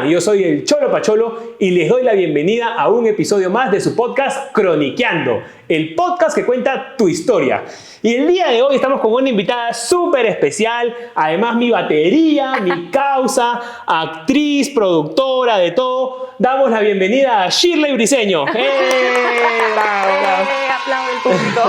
Yo soy el Cholo Pacholo y les doy la bienvenida a un episodio más de su podcast Croniqueando, el podcast que cuenta tu historia. Y el día de hoy estamos con una invitada súper especial, además mi batería, mi causa, actriz, productora, de todo. Damos la bienvenida a Shirley Briceño. ¡Bravo, bravo! Aplaudo el público.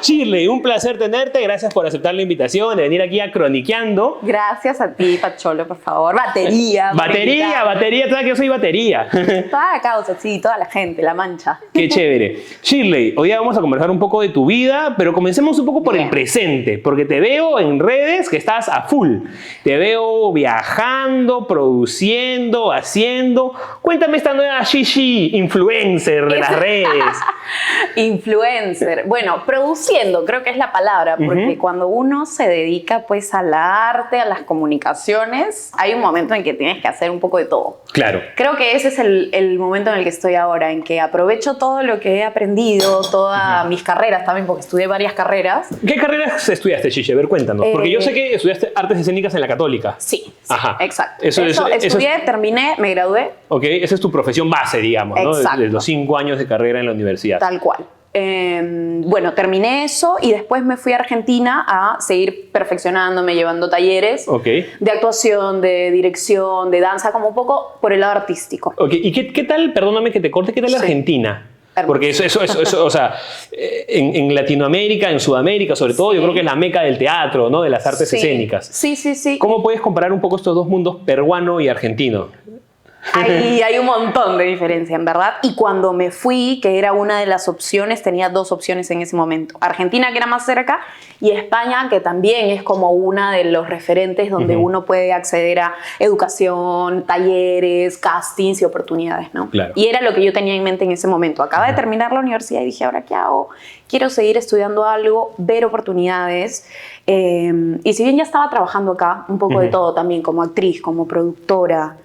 Shirley, un placer tenerte. Gracias por aceptar la invitación de venir aquí a Croniqueando. Gracias a ti, Pacholo, por favor. Batería. Batería, tú sabes que yo soy batería. Toda la causa, sí, toda la gente, la mancha. Qué chévere. Shirley, hoy vamos a conversar un poco de tu vida, pero comencemos un poco por el presente, porque te veo en redes que estás a full. Te veo viajando, produciendo, haciendo. Cuéntame esta nueva Shishi influencer de las redes. Influencer. Bueno, produciendo creo que es la palabra, porque cuando uno se dedica pues al arte, a las comunicaciones, hay un momento en que tienes que hacer un poco de todo. Claro. Creo que ese es el momento en el que estoy ahora, en que aprovecho todo lo que he aprendido, todas mis carreras también, porque estudié varias carreras. ¿Qué carreras estudiaste, Shishi? A ver, cuéntanos. Porque yo sé que estudiaste artes escénicas en la Católica. Sí, Ajá. Exacto. Estudié, terminé, me gradué. Ok, esa es tu profesión base, digamos, ¿no? De los 5 años de carrera en la universidad. Tal cual. Bueno, terminé eso y después me fui a Argentina a seguir perfeccionándome, llevando talleres de actuación, de dirección, de danza, como un poco por el lado artístico. Ok, ¿y qué tal, perdóname que te corte, qué tal Argentina? Porque eso o sea, en Latinoamérica, en Sudamérica sobre todo, yo creo que es la meca del teatro, ¿no? De las artes escénicas. Sí. ¿Cómo puedes comparar un poco estos dos mundos, peruano y argentino? Hay un montón de diferencia, en verdad. Y cuando me fui, que era una de las opciones, tenía 2 opciones en ese momento. Argentina, que era más cerca, y España, que también es como una de los referentes donde uno puede acceder a educación, talleres, castings y oportunidades, ¿no? Claro. Y era lo que yo tenía en mente en ese momento. Acababa de terminar la universidad y dije, ¿ahora qué hago? Quiero seguir estudiando algo, ver oportunidades. Y si bien ya estaba trabajando acá, un poco de todo también, como actriz, como productora,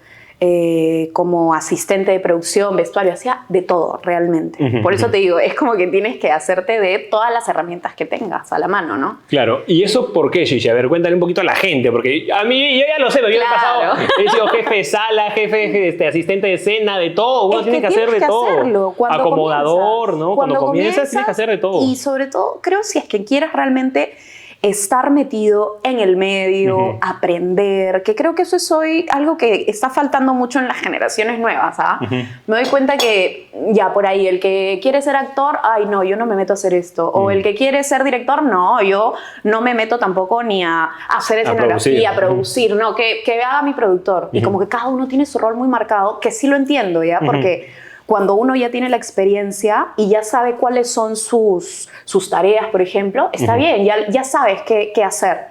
como asistente de producción, vestuario, hacía de todo realmente. Por eso te digo, es como que tienes que hacerte de todas las herramientas que tengas a la mano, ¿no? Claro, ¿y eso por qué, Shishi? A ver, cuéntale un poquito a la gente, porque a mí, yo ya lo sé, yo he pasado, he sido jefe de sala, jefe, asistente de escena, de todo, uno tiene que hacer de todo. Acomodador, ¿no? Cuando comienzas tienes que hacer de todo. Y sobre todo, creo si es que quieres realmente estar metido en el medio, aprender, que creo que eso es hoy algo que está faltando mucho en las generaciones nuevas, ¿ah? Me doy cuenta que ya por ahí el que quiere ser actor, ay no, yo no me meto a hacer esto, o el que quiere ser director, no, yo no me meto tampoco ni a hacer escenografía, a producir, no, que haga mi productor. Y como que cada uno tiene su rol muy marcado, que sí lo entiendo, ¿ya? Porque cuando uno ya tiene la experiencia y ya sabe cuáles son sus tareas, por ejemplo, está bien, ya sabes qué hacer.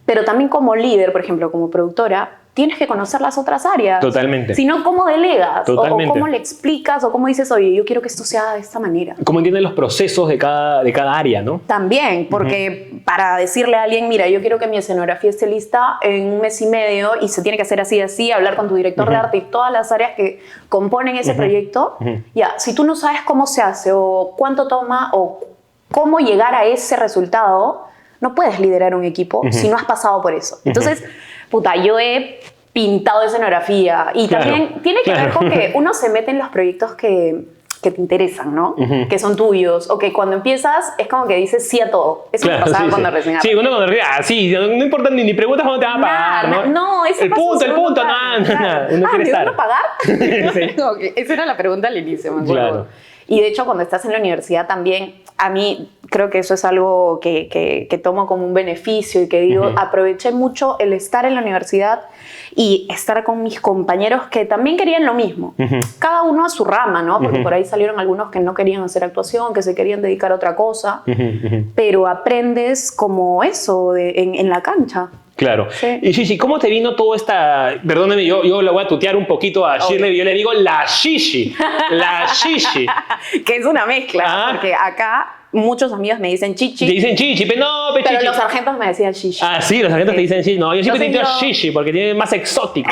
Pero también como líder, por ejemplo, como productora, tienes que conocer las otras áreas. Totalmente. Si no, ¿cómo delegas? Totalmente. O cómo le explicas, o cómo dices, oye, yo quiero que esto sea de esta manera. ¿Cómo entienden los procesos de cada área, no? También, porque para decirle a alguien, mira, yo quiero que mi escenografía esté lista en 1 mes y medio y se tiene que hacer así, hablar con tu director de arte y todas las áreas que componen ese proyecto, ya, si tú no sabes cómo se hace, o cuánto toma, o cómo llegar a ese resultado, no puedes liderar un equipo si no has pasado por eso. Entonces, yo he pintado escenografía y también tiene que ver con que uno se mete en los proyectos que te interesan, ¿no? Que son tuyos, o que cuando empiezas es como que dices sí a todo. Eso me pasaba cuando recién Sí, uno cuando no importa ni preguntas cuándo te van a pagar, ¿no? Eso el punto, nada. Uno quiere estar. ¿Me van a pagar? Esa era la pregunta al inicio, me acuerdo. Claro. Y de hecho, cuando estás en la universidad también, a mí creo que eso es algo que tomo como un beneficio y que digo, aproveché mucho el estar en la universidad y estar con mis compañeros que también querían lo mismo. Cada uno a su rama, ¿no? Porque por ahí salieron algunos que no querían hacer actuación, que se querían dedicar a otra cosa, pero aprendes como eso en la cancha. Claro. Sí. Y Shishi, ¿cómo te vino toda esta...? Perdóneme, yo la voy a tutear un poquito a Shirley, yo le digo la Shishi. La Shishi. Que es una mezcla, porque acá muchos amigos me dicen chichi. Te dicen chichi, pero no, pero chichi. los sargentos me decían shishi. Ah, sí, los sargentos te dicen chichi. No, yo siempre te digo Shishi porque tiene más exótico.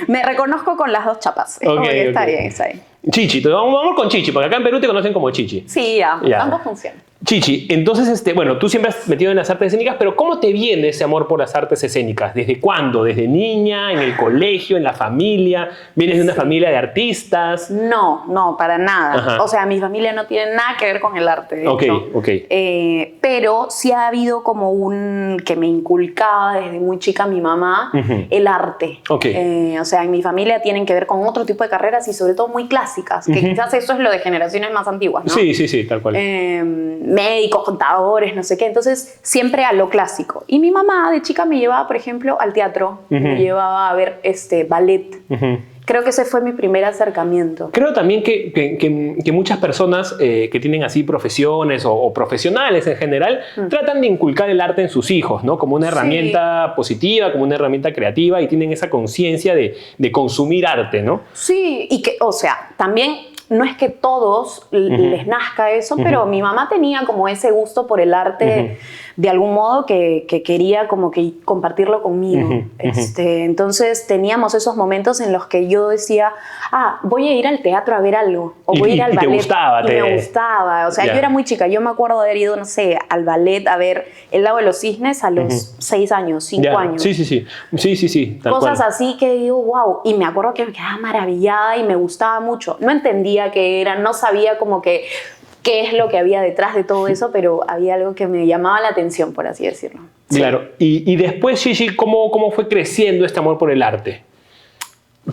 Me reconozco con las 2 chapas. Es como está bien, está bien. Chichi, vamos con Chichi, porque acá en Perú te conocen como Chichi. Sí, ya. Ambos funcionan. Chichi, entonces, bueno, tú siempre has metido en las artes escénicas, pero ¿cómo te viene ese amor por las artes escénicas? ¿Desde cuándo? ¿Desde niña, en el colegio, en la familia? ¿Vienes de una familia de artistas? No, para nada. Ajá. O sea, mi familia no tiene nada que ver con el arte, de hecho. Ok. Pero sí ha habido como que me inculcaba desde muy chica mi mamá el arte. Ok. O sea, en mi familia tienen que ver con otro tipo de carreras y sobre todo muy clásicas, que quizás eso es lo de generaciones más antiguas, ¿no? Sí, tal cual. Médicos, contadores, no sé qué. Entonces, siempre a lo clásico. Y mi mamá de chica me llevaba, por ejemplo, al teatro. Me llevaba a ver ballet. Creo que ese fue mi primer acercamiento. Creo también que muchas personas que tienen así profesiones o profesionales en general tratan de inculcar el arte en sus hijos, ¿no? Como una herramienta positiva, como una herramienta creativa, y tienen esa conciencia de consumir arte, ¿no? Sí, y que, o sea, también no es que todos les nazca eso, pero mi mamá tenía como ese gusto por el arte de algún modo que quería como que compartirlo conmigo. Entonces teníamos esos momentos en los que yo decía, voy a ir al teatro a ver algo, o voy a ir al ballet. Me gustaba. O sea, yo era muy chica. Yo me acuerdo de haber ido, no sé, al ballet a ver El Lago de los Cisnes a los 6 años, 5 años. Sí. Cosas así que digo, wow. Y me acuerdo que me quedaba maravillada y me gustaba mucho. No entendía qué era, no sabía como que qué es lo que había detrás de todo eso, pero había algo que me llamaba la atención, por así decirlo. Sí. Claro. Y después, Gigi, ¿cómo fue creciendo este amor por el arte?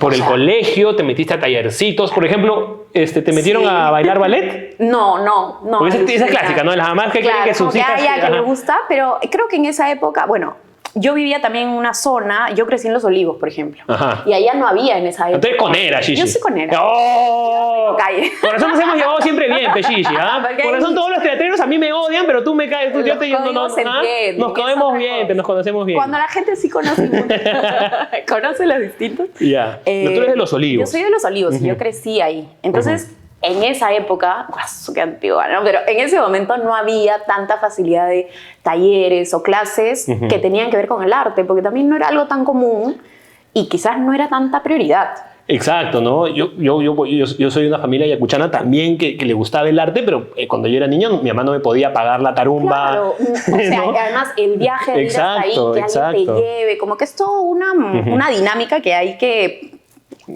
¿Por el colegio? ¿Te metiste a tallercitos? Por ejemplo, ¿te metieron a bailar ballet? No. Porque esa es clásica, ¿no? Las mamás que quieren que sus hijas... que me gusta, pero creo que en esa época, bueno, yo vivía también en una zona, yo crecí en Los Olivos, por ejemplo. Ajá. Y allá no había en esa época. Entonces conera, Gigi. Yo soy conera. ¡Oh! Calle. Por eso nos hemos llevado siempre bien, Gigi. Por eso todos los teatreros a mí me odian, pero tú me caes. Nos conocemos bien. Cuando la gente sí conoce los distintos. Ya. Pero tú eres de Los Olivos. Yo soy de Los Olivos y yo crecí ahí. Entonces, en esa época, qué antigua, ¿no? Pero en ese momento no había tanta facilidad de talleres o clases que tenían que ver con el arte, porque también no era algo tan común y quizás no era tanta prioridad. Exacto, ¿no? Yo soy de una familia yacuchana también que le gustaba el arte, pero cuando yo era niño mi mamá no me podía pagar la tarumba. Claro, o sea, ¿no? además el viaje de ir hasta ahí, que alguien te lleve, como que es toda una dinámica que hay que...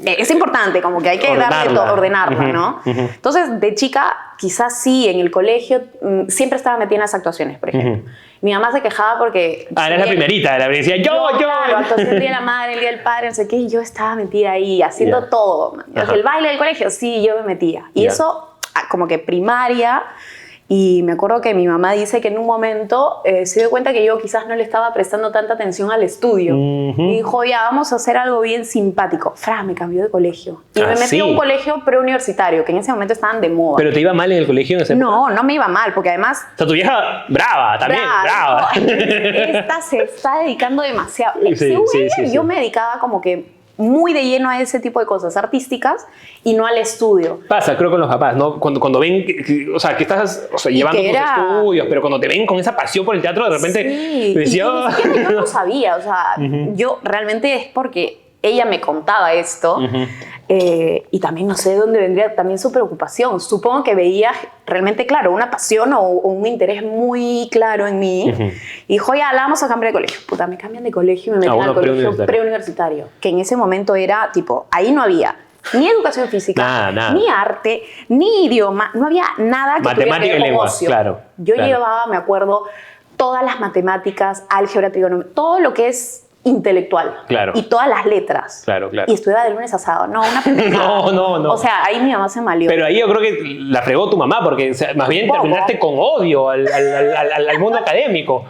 Es importante, como que hay que ordenarla, ¿no? Entonces, de chica, quizás sí, en el colegio, siempre estaba metida en las actuaciones, por ejemplo. Mi mamá se quejaba porque... Eres la primerita, la decía yo. Claro, actuación el día de la madre, el día del padre, no sé qué, y yo estaba metida ahí, haciendo todo. El baile del colegio, sí, yo me metía. Y eso, como que primaria... Y me acuerdo que mi mamá dice que en un momento se dio cuenta que yo quizás no le estaba prestando tanta atención al estudio. Y dijo, ya, vamos a hacer algo bien simpático. Me cambió de colegio. Y me metí a un colegio preuniversitario, que en ese momento estaban de moda. ¿Pero te iba mal en el colegio en ese momento? No me iba mal, porque además... O sea, tu vieja, brava. Esta se está dedicando demasiado. Yo me dedicaba como que muy de lleno a ese tipo de cosas artísticas y no al estudio. Pasa, creo, con los papás, ¿no? Cuando ven, que estás llevando tus estudios, pero cuando te ven con esa pasión por el teatro, de repente decía... Yo no sabía, o sea, yo realmente es porque ella me contaba esto y también no sé de dónde vendría también su preocupación. Supongo que veía realmente, claro, una pasión o un interés muy claro en mí. Y dijo, ya, la vamos a cambiar de colegio. Puta, me cambian de colegio y me meten al colegio preuniversitario. Que en ese momento era, tipo, ahí no había ni educación física, nada. ni arte, ni idioma. No había nada que matemática tuviera que ver y con lenguas, ocio. claro. Yo llevaba, me acuerdo, todas las matemáticas, álgebra, trigonometría, todo lo que es intelectual. Claro. Y todas las letras. Claro. Y estudiaba de lunes a sábado. No, una pendejada. No. O sea, ahí mi mamá se malió. Pero ahí yo creo que la fregó tu mamá, porque más bien terminaste con odio al mundo académico.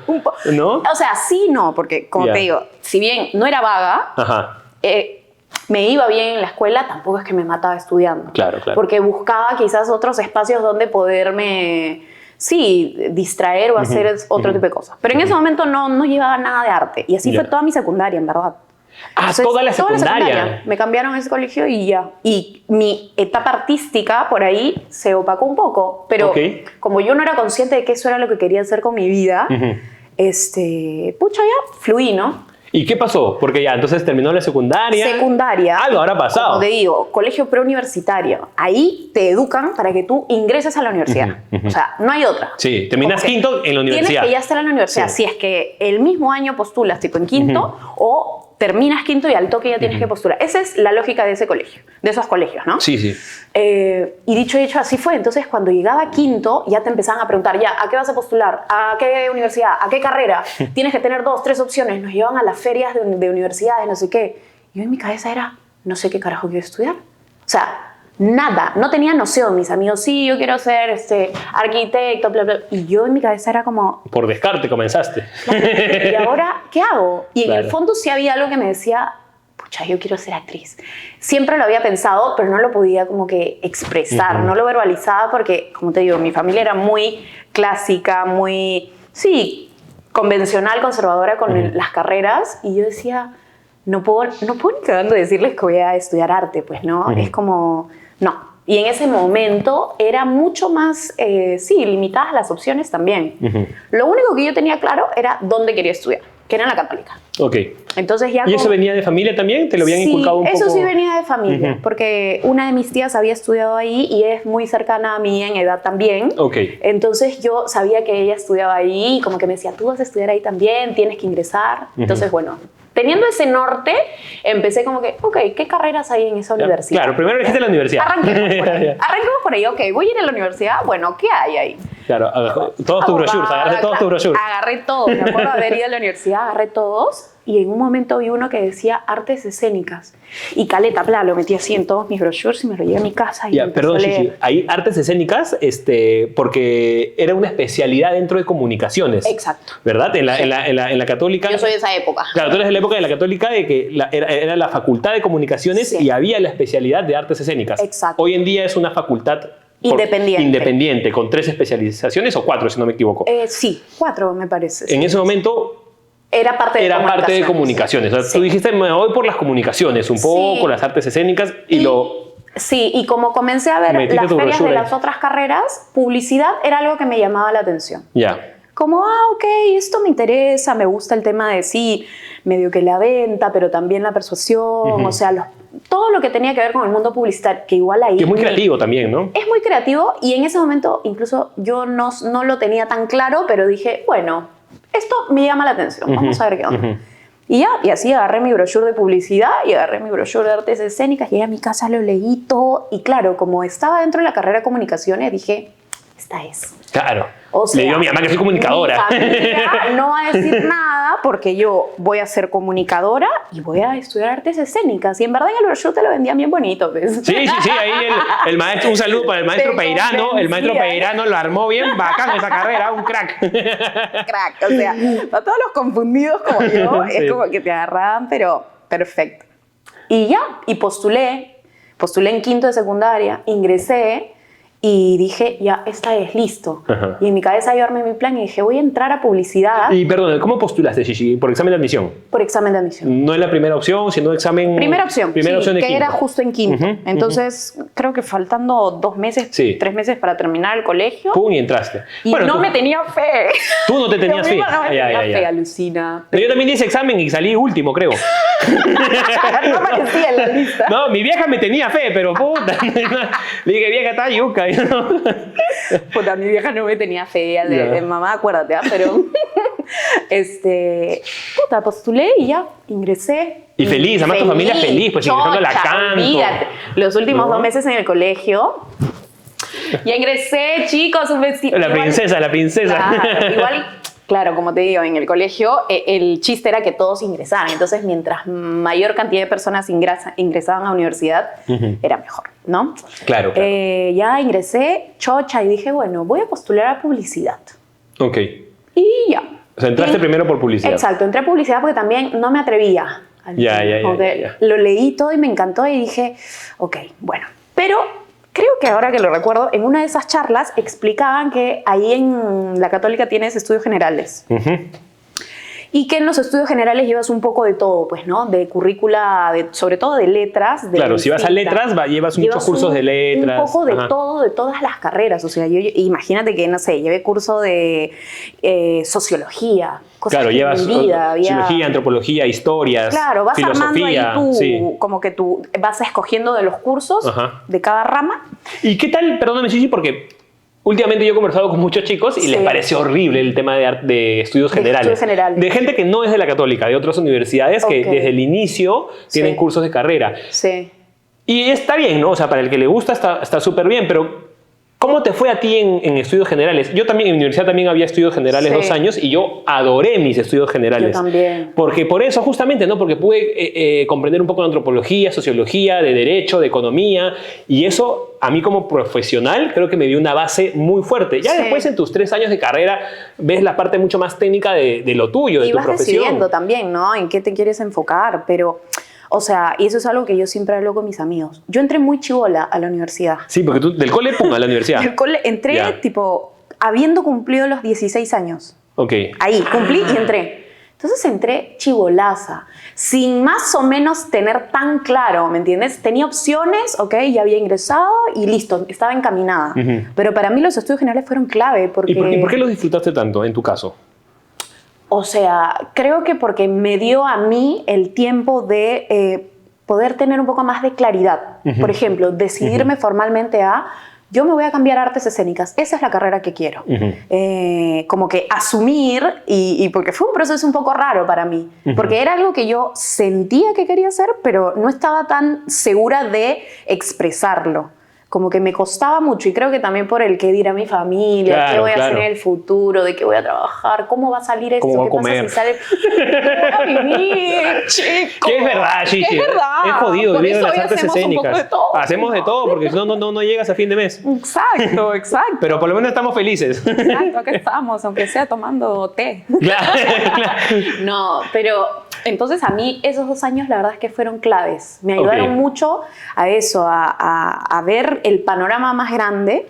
¿No? O sea, sí, no, porque como te digo, si bien no era vaga, me iba bien en la escuela, tampoco es que me mataba estudiando. Claro. Porque buscaba quizás otros espacios donde poderme... distraer o hacer otro tipo de cosas. Pero en ese momento no llevaba nada de arte. Y así fue toda mi secundaria, en verdad. Entonces, toda la secundaria. Me cambiaron a ese colegio y ya. Y mi etapa artística por ahí se opacó un poco. Pero como yo no era consciente de que eso era lo que quería hacer con mi vida, pucha, ya fluí, ¿no? ¿Y qué pasó? Porque ya, entonces terminó la secundaria. Secundaria. Algo habrá pasado. Como te digo, colegio preuniversitario. Ahí te educan para que tú ingreses a la universidad. O sea, no hay otra. Sí, terminas Como que quinto en la universidad. Tienes que ya estar en la universidad. Sí. Si es que el mismo año postulas, tipo en quinto, o terminas quinto y al toque ya tienes que postular. Esa es la lógica de ese colegio, de esos colegios, ¿no? Sí, sí. Y dicho y hecho, así fue. Entonces, cuando llegaba quinto, ya te empezaban a preguntar, ya, ¿a qué vas a postular? ¿A qué universidad? ¿A qué carrera? Tienes que tener 2, 3 opciones. Nos llevaban a las ferias de universidades, no sé qué. Yo en mi cabeza era, no sé qué carajo quiero estudiar. O sea, nada, no tenía noción. Mis amigos, sí, yo quiero ser arquitecto, bla, bla. Y yo en mi cabeza era como... Por descarte comenzaste. ¿Y ahora qué hago? Y en Claro. el fondo sí había algo que me decía, pucha, yo quiero ser actriz. Siempre lo había pensado, pero no lo podía como que expresar, no lo verbalizaba porque, como te digo, mi familia era muy clásica, muy, sí, convencional, conservadora con las carreras. Y yo decía, no puedo ni cagando decirles que voy a estudiar arte, pues, ¿no? Es como, no. Y en ese momento era mucho más, sí, limitadas las opciones también. Lo único que yo tenía claro era dónde quería estudiar, que era en la Católica. Ok. Entonces ya ¿Y eso venía de familia también? ¿Te lo habían inculcado un poco? Eso sí venía de familia, porque una de mis tías había estudiado ahí y es muy cercana a mí en edad también. Ok. Entonces yo sabía que ella estudiaba ahí y como que me decía, tú vas a estudiar ahí también, tienes que ingresar. Entonces, bueno, teniendo ese norte, empecé como que, ok, ¿qué carreras hay en esa universidad? Claro, primero elegiste la universidad. Arranquemos por ahí. Arranquemos por ahí, ok, voy a ir a la universidad, bueno, ¿qué hay ahí? Claro, todos tus brochures, agarré todos tus brochures. Agarré todos, me acuerdo de haber ido a la universidad, agarré todos y en un momento vi uno que decía artes escénicas y caleta, bla, lo metí así en todos mis brochures y me lo llevé a mi casa y Ya, empecé perdón, a leer. Chichi, hay artes escénicas porque era una especialidad dentro de comunicaciones. Exacto. ¿Verdad? En la Católica. Yo soy de esa época. Claro, tú eres de la época de la Católica de que era la facultad de comunicaciones Sí. y había la especialidad de artes escénicas. Exacto. Hoy en día es una facultad independiente, con 3 especializaciones o 4, si no me equivoco. Sí, 4 me parece. En ese momento Era parte de comunicaciones. O sea, Sí. tú dijiste, me voy por las comunicaciones, un poco, Sí. las artes escénicas y Sí, y como comencé a ver Metiste las tu ferias de brochure ahí. las otras carreras, publicidad era algo que me llamaba la atención. Ya. Como, ok, esto me interesa, me gusta el tema de sí, medio que la venta, pero también la persuasión, o sea, todo lo que tenía que ver con el mundo publicitario, que igual ahí... Que es muy creativo también, ¿no? Es muy creativo y en ese momento incluso yo no lo tenía tan claro, pero dije, bueno, esto me llama la atención, vamos a ver qué onda. Y ya, y así agarré mi brochure de publicidad y agarré mi brochure de artes escénicas, llegué a mi casa, lo leí todo y claro, como estaba dentro de la carrera de comunicaciones, dije, esta es. Claro. O sea, le digo a mi mamá que soy comunicadora. Mi familia no va a decir nada porque yo voy a ser comunicadora y voy a estudiar artes escénicas. Y en verdad en el brochure te lo vendían bien bonito, ¿ves? Sí, ahí el maestro, un saludo para el maestro Te Peirano. El maestro convencía. Peirano lo armó bien bacán esa carrera, un crack. Crack, o sea, para todos los confundidos como yo, Sí. es como que te agarraban, pero perfecto. Y ya, y postulé en quinto de secundaria, ingresé y dije, ya, esta es, listo. Ajá. Y en mi cabeza yo armé mi plan y dije, voy a entrar a publicidad Y perdón, ¿cómo postulaste, Chichi? ¿Por examen de admisión? por examen de admisión. No es la primera opción, sino examen... Primera opción, Primera sí, opción de que quinto. era justo en quinto. Ujú, Entonces, creo que faltando 2 meses, Sí. 3 meses para terminar el colegio. Pum, y entraste. Y Bueno, no tú- me tenía fe. Tú no te tenías Yo fe. misma no me Ya, tenía ya. fe, alucina. Pero yo también hice examen y salí último, creo. No aparecía en la lista. No, mi vieja me tenía fe, pero puta. Le dije, vieja, está yuca. Puta, mi vieja no me tenía fe. De Ya. mamá, acuérdate, ¿ah? Pero, puta, postulé y ya, ingresé. Y feliz, además tu familia feliz, pues, ingresando a la Canto. Olvídate. Los últimos ¿No? 2 meses en el colegio. Ya ingresé, chicos, un vestido. La princesa. Claro, igual, claro, como te digo, en el colegio el chiste era que todos ingresaran. Entonces, mientras mayor cantidad de personas ingresaban a la universidad, era mejor, ¿no? Claro. Ya ingresé, chocha, y dije, bueno, voy a postular a publicidad. Ok. Y ya. O sea, entraste primero por publicidad. Exacto, entré a publicidad porque también no me atrevía. Ya. Como que Lo leí todo y me encantó y dije, ok, bueno. Pero creo que ahora que lo recuerdo, en una de esas charlas explicaban que ahí en la Católica tienes estudios generales. Ujú. Y que en los estudios generales llevas un poco de todo, pues, ¿no? De currícula, sobre todo de letras. Claro, si vas a letras, llevas muchos cursos de letras. Un poco de todo, de todas las carreras. O sea, imagínate que, no sé, llevé curso de sociología. Cosas claro, que llevas en mi vida sociología, antropología, historias, claro, vas filosofía. armando ahí Sí. como que tú vas escogiendo de los cursos de cada rama. ¿Y qué tal, perdóname, Gigi, porque últimamente yo he conversado con muchos chicos y les parece horrible el tema de estudios generales. De gente que no es de la Católica, de otras universidades que desde el inicio tienen cursos de carrera. Sí. Y está bien, ¿no? O sea, para el que le gusta está súper bien, pero ¿cómo te fue a ti en estudios generales? Yo también en mi universidad también había estudios generales 2 años y yo adoré mis estudios generales. Yo también. Porque por eso justamente, ¿no? Porque pude comprender un poco de antropología, sociología, de derecho, de economía, y eso a mí como profesional creo que me dio una base muy fuerte. Ya después en tus 3 años de carrera ves la parte mucho más técnica de lo tuyo, de tu profesión. Y vas decidiendo también, ¿no? En qué te quieres enfocar, pero... O sea, y eso es algo que yo siempre hablo con mis amigos. Yo entré muy chibola a la universidad. Sí, porque tú del cole, pum, a la universidad. Del cole entré, tipo, habiendo cumplido los 16 años. Ok. Ahí, cumplí y entré. Entonces entré chibolaza, sin más o menos tener tan claro, ¿me entiendes? Tenía opciones, ok, ya había ingresado y listo, estaba encaminada. Pero para mí los estudios generales fueron clave porque... ¿Y por qué los disfrutaste tanto, en tu caso? O sea, creo que porque me dio a mí el tiempo de poder tener un poco más de claridad. Por ejemplo, decidirme formalmente yo me voy a cambiar a artes escénicas. Esa es la carrera que quiero. Como que asumir, y porque fue un proceso un poco raro para mí. Porque era algo que yo sentía que quería hacer, pero no estaba tan segura de expresarlo. Como que me costaba mucho, y creo que también por el qué dirá mi familia, qué voy a hacer en el futuro, de qué voy a trabajar, cómo va a salir esto, ¿Cómo va qué a comer? Pasa si sale... ¿Cómo voy a vivir, chico? Que es verdad, Gigi. Es verdad. Es jodido Por vivir en eso las hoy artes hacemos escénicas. un poco de todo. Hacemos de todo, porque si no, no llegas a fin de mes. Exacto, exacto. Pero por lo menos estamos felices. Exacto, acá estamos, aunque sea tomando té. Claro. No, pero... Entonces a mí esos 2 años la verdad es que fueron claves. Me ayudaron mucho a eso, a ver el panorama más grande.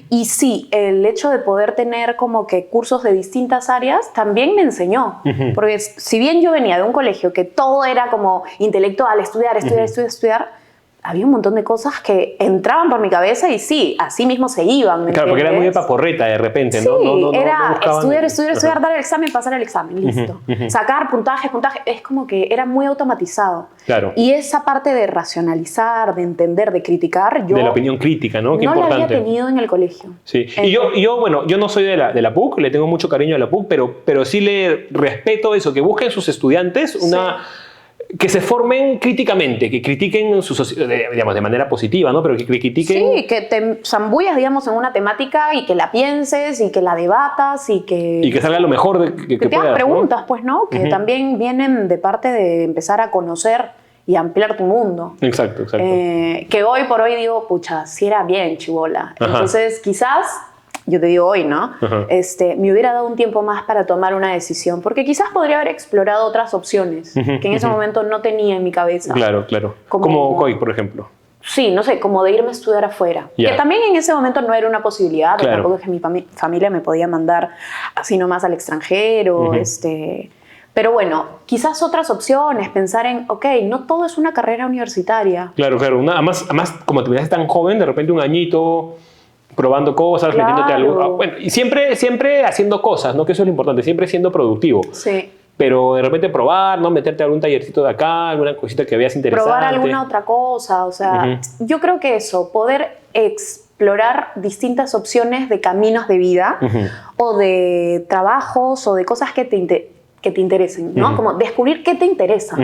Y sí, el hecho de poder tener como que cursos de distintas áreas también me enseñó. Porque si bien yo venía de un colegio que todo era como intelectual, estudiar, había un montón de cosas que entraban por mi cabeza y sí, así mismo se iban. Claro, porque era muy de paporreta de repente, sí, ¿no? Era estudiar, dar el examen, pasar el examen, listo. Sacar puntaje, es como que era muy automatizado. Claro. Y esa parte de racionalizar, de entender, de criticar, de la opinión crítica, ¿no? Qué no importante. la había tenido en el colegio. Sí. Y yo no soy de la PUC, le tengo mucho cariño a la PUC, pero sí le respeto eso, que busquen sus estudiantes que se formen críticamente, que critiquen digamos, de manera positiva, ¿no? Pero que critiquen... Sí, que te zambullas, digamos, en una temática y que la pienses y que la debatas y que... Y que salga lo mejor que te hagas preguntas, ¿no? pues, ¿no? Que también vienen de parte de empezar a conocer y ampliar tu mundo. Exacto. Que hoy por hoy digo, pucha, sí era bien chibola. Entonces, quizás... Yo te digo hoy, ¿no? Me hubiera dado un tiempo más para tomar una decisión, porque quizás podría haber explorado otras opciones que en ese momento no tenía en mi cabeza. Claro. Como COI, por ejemplo. Sí, no sé, como de irme a estudiar afuera. Que también en ese momento no era una posibilidad, tampoco es que mi familia me podía mandar así nomás al extranjero, Pero bueno, quizás otras opciones, pensar en, ok, no todo es una carrera universitaria. Claro. Además, como te miras tan joven, de repente un añito... probando cosas, metiéndote algo. Bueno, y siempre haciendo cosas, ¿no? Que eso es lo importante, siempre siendo productivo. Sí. Pero de repente probar, ¿no? Meterte a algún tallercito de acá, alguna cosita que veas interesante. Probar alguna otra cosa, o sea, yo creo que eso, poder explorar distintas opciones de caminos de vida o de trabajos o de cosas que te interesen, ¿no? Como descubrir qué te interesa.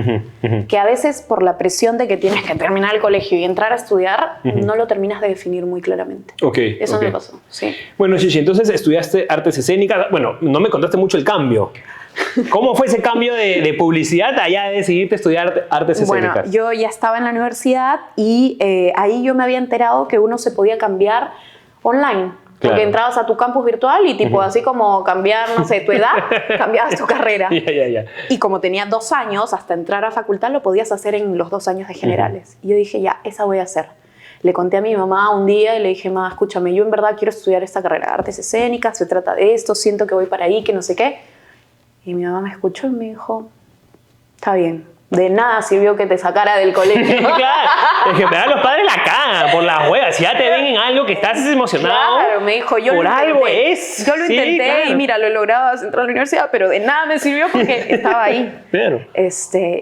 Que a veces por la presión de que tienes que terminar el colegio y entrar a estudiar, no lo terminas de definir muy claramente. Eso me pasó, sí. Bueno, Gigi, entonces estudiaste artes escénicas. Bueno, no me contaste mucho el cambio. ¿Cómo fue ese cambio de publicidad allá de decidirte estudiar artes escénicas? Bueno, yo ya estaba en la universidad y ahí yo me había enterado que uno se podía cambiar online. Porque entrabas a tu campus virtual y tipo así como cambiar, no sé, tu edad, cambiabas tu carrera. Y como tenía 2 años, hasta entrar a facultad lo podías hacer en los 2 años de generales. Y yo dije, ya, esa voy a hacer. Le conté a mi mamá un día y le dije, mamá, escúchame, yo en verdad quiero estudiar esta carrera de artes escénicas, se trata de esto, siento que voy para ahí, que no sé qué. Y mi mamá me escuchó y me dijo, está bien. De nada sirvió que te sacara del colegio. Claro, es que en verdad los padres la cagan por las huevas. Si ya te ven en algo que estás emocionado, Claro, me dijo, yo por lo intenté. algo es. Yo lo Sí, intenté claro. y mira, lo he logrado entrar a la universidad, pero de nada me sirvió porque estaba ahí. Claro.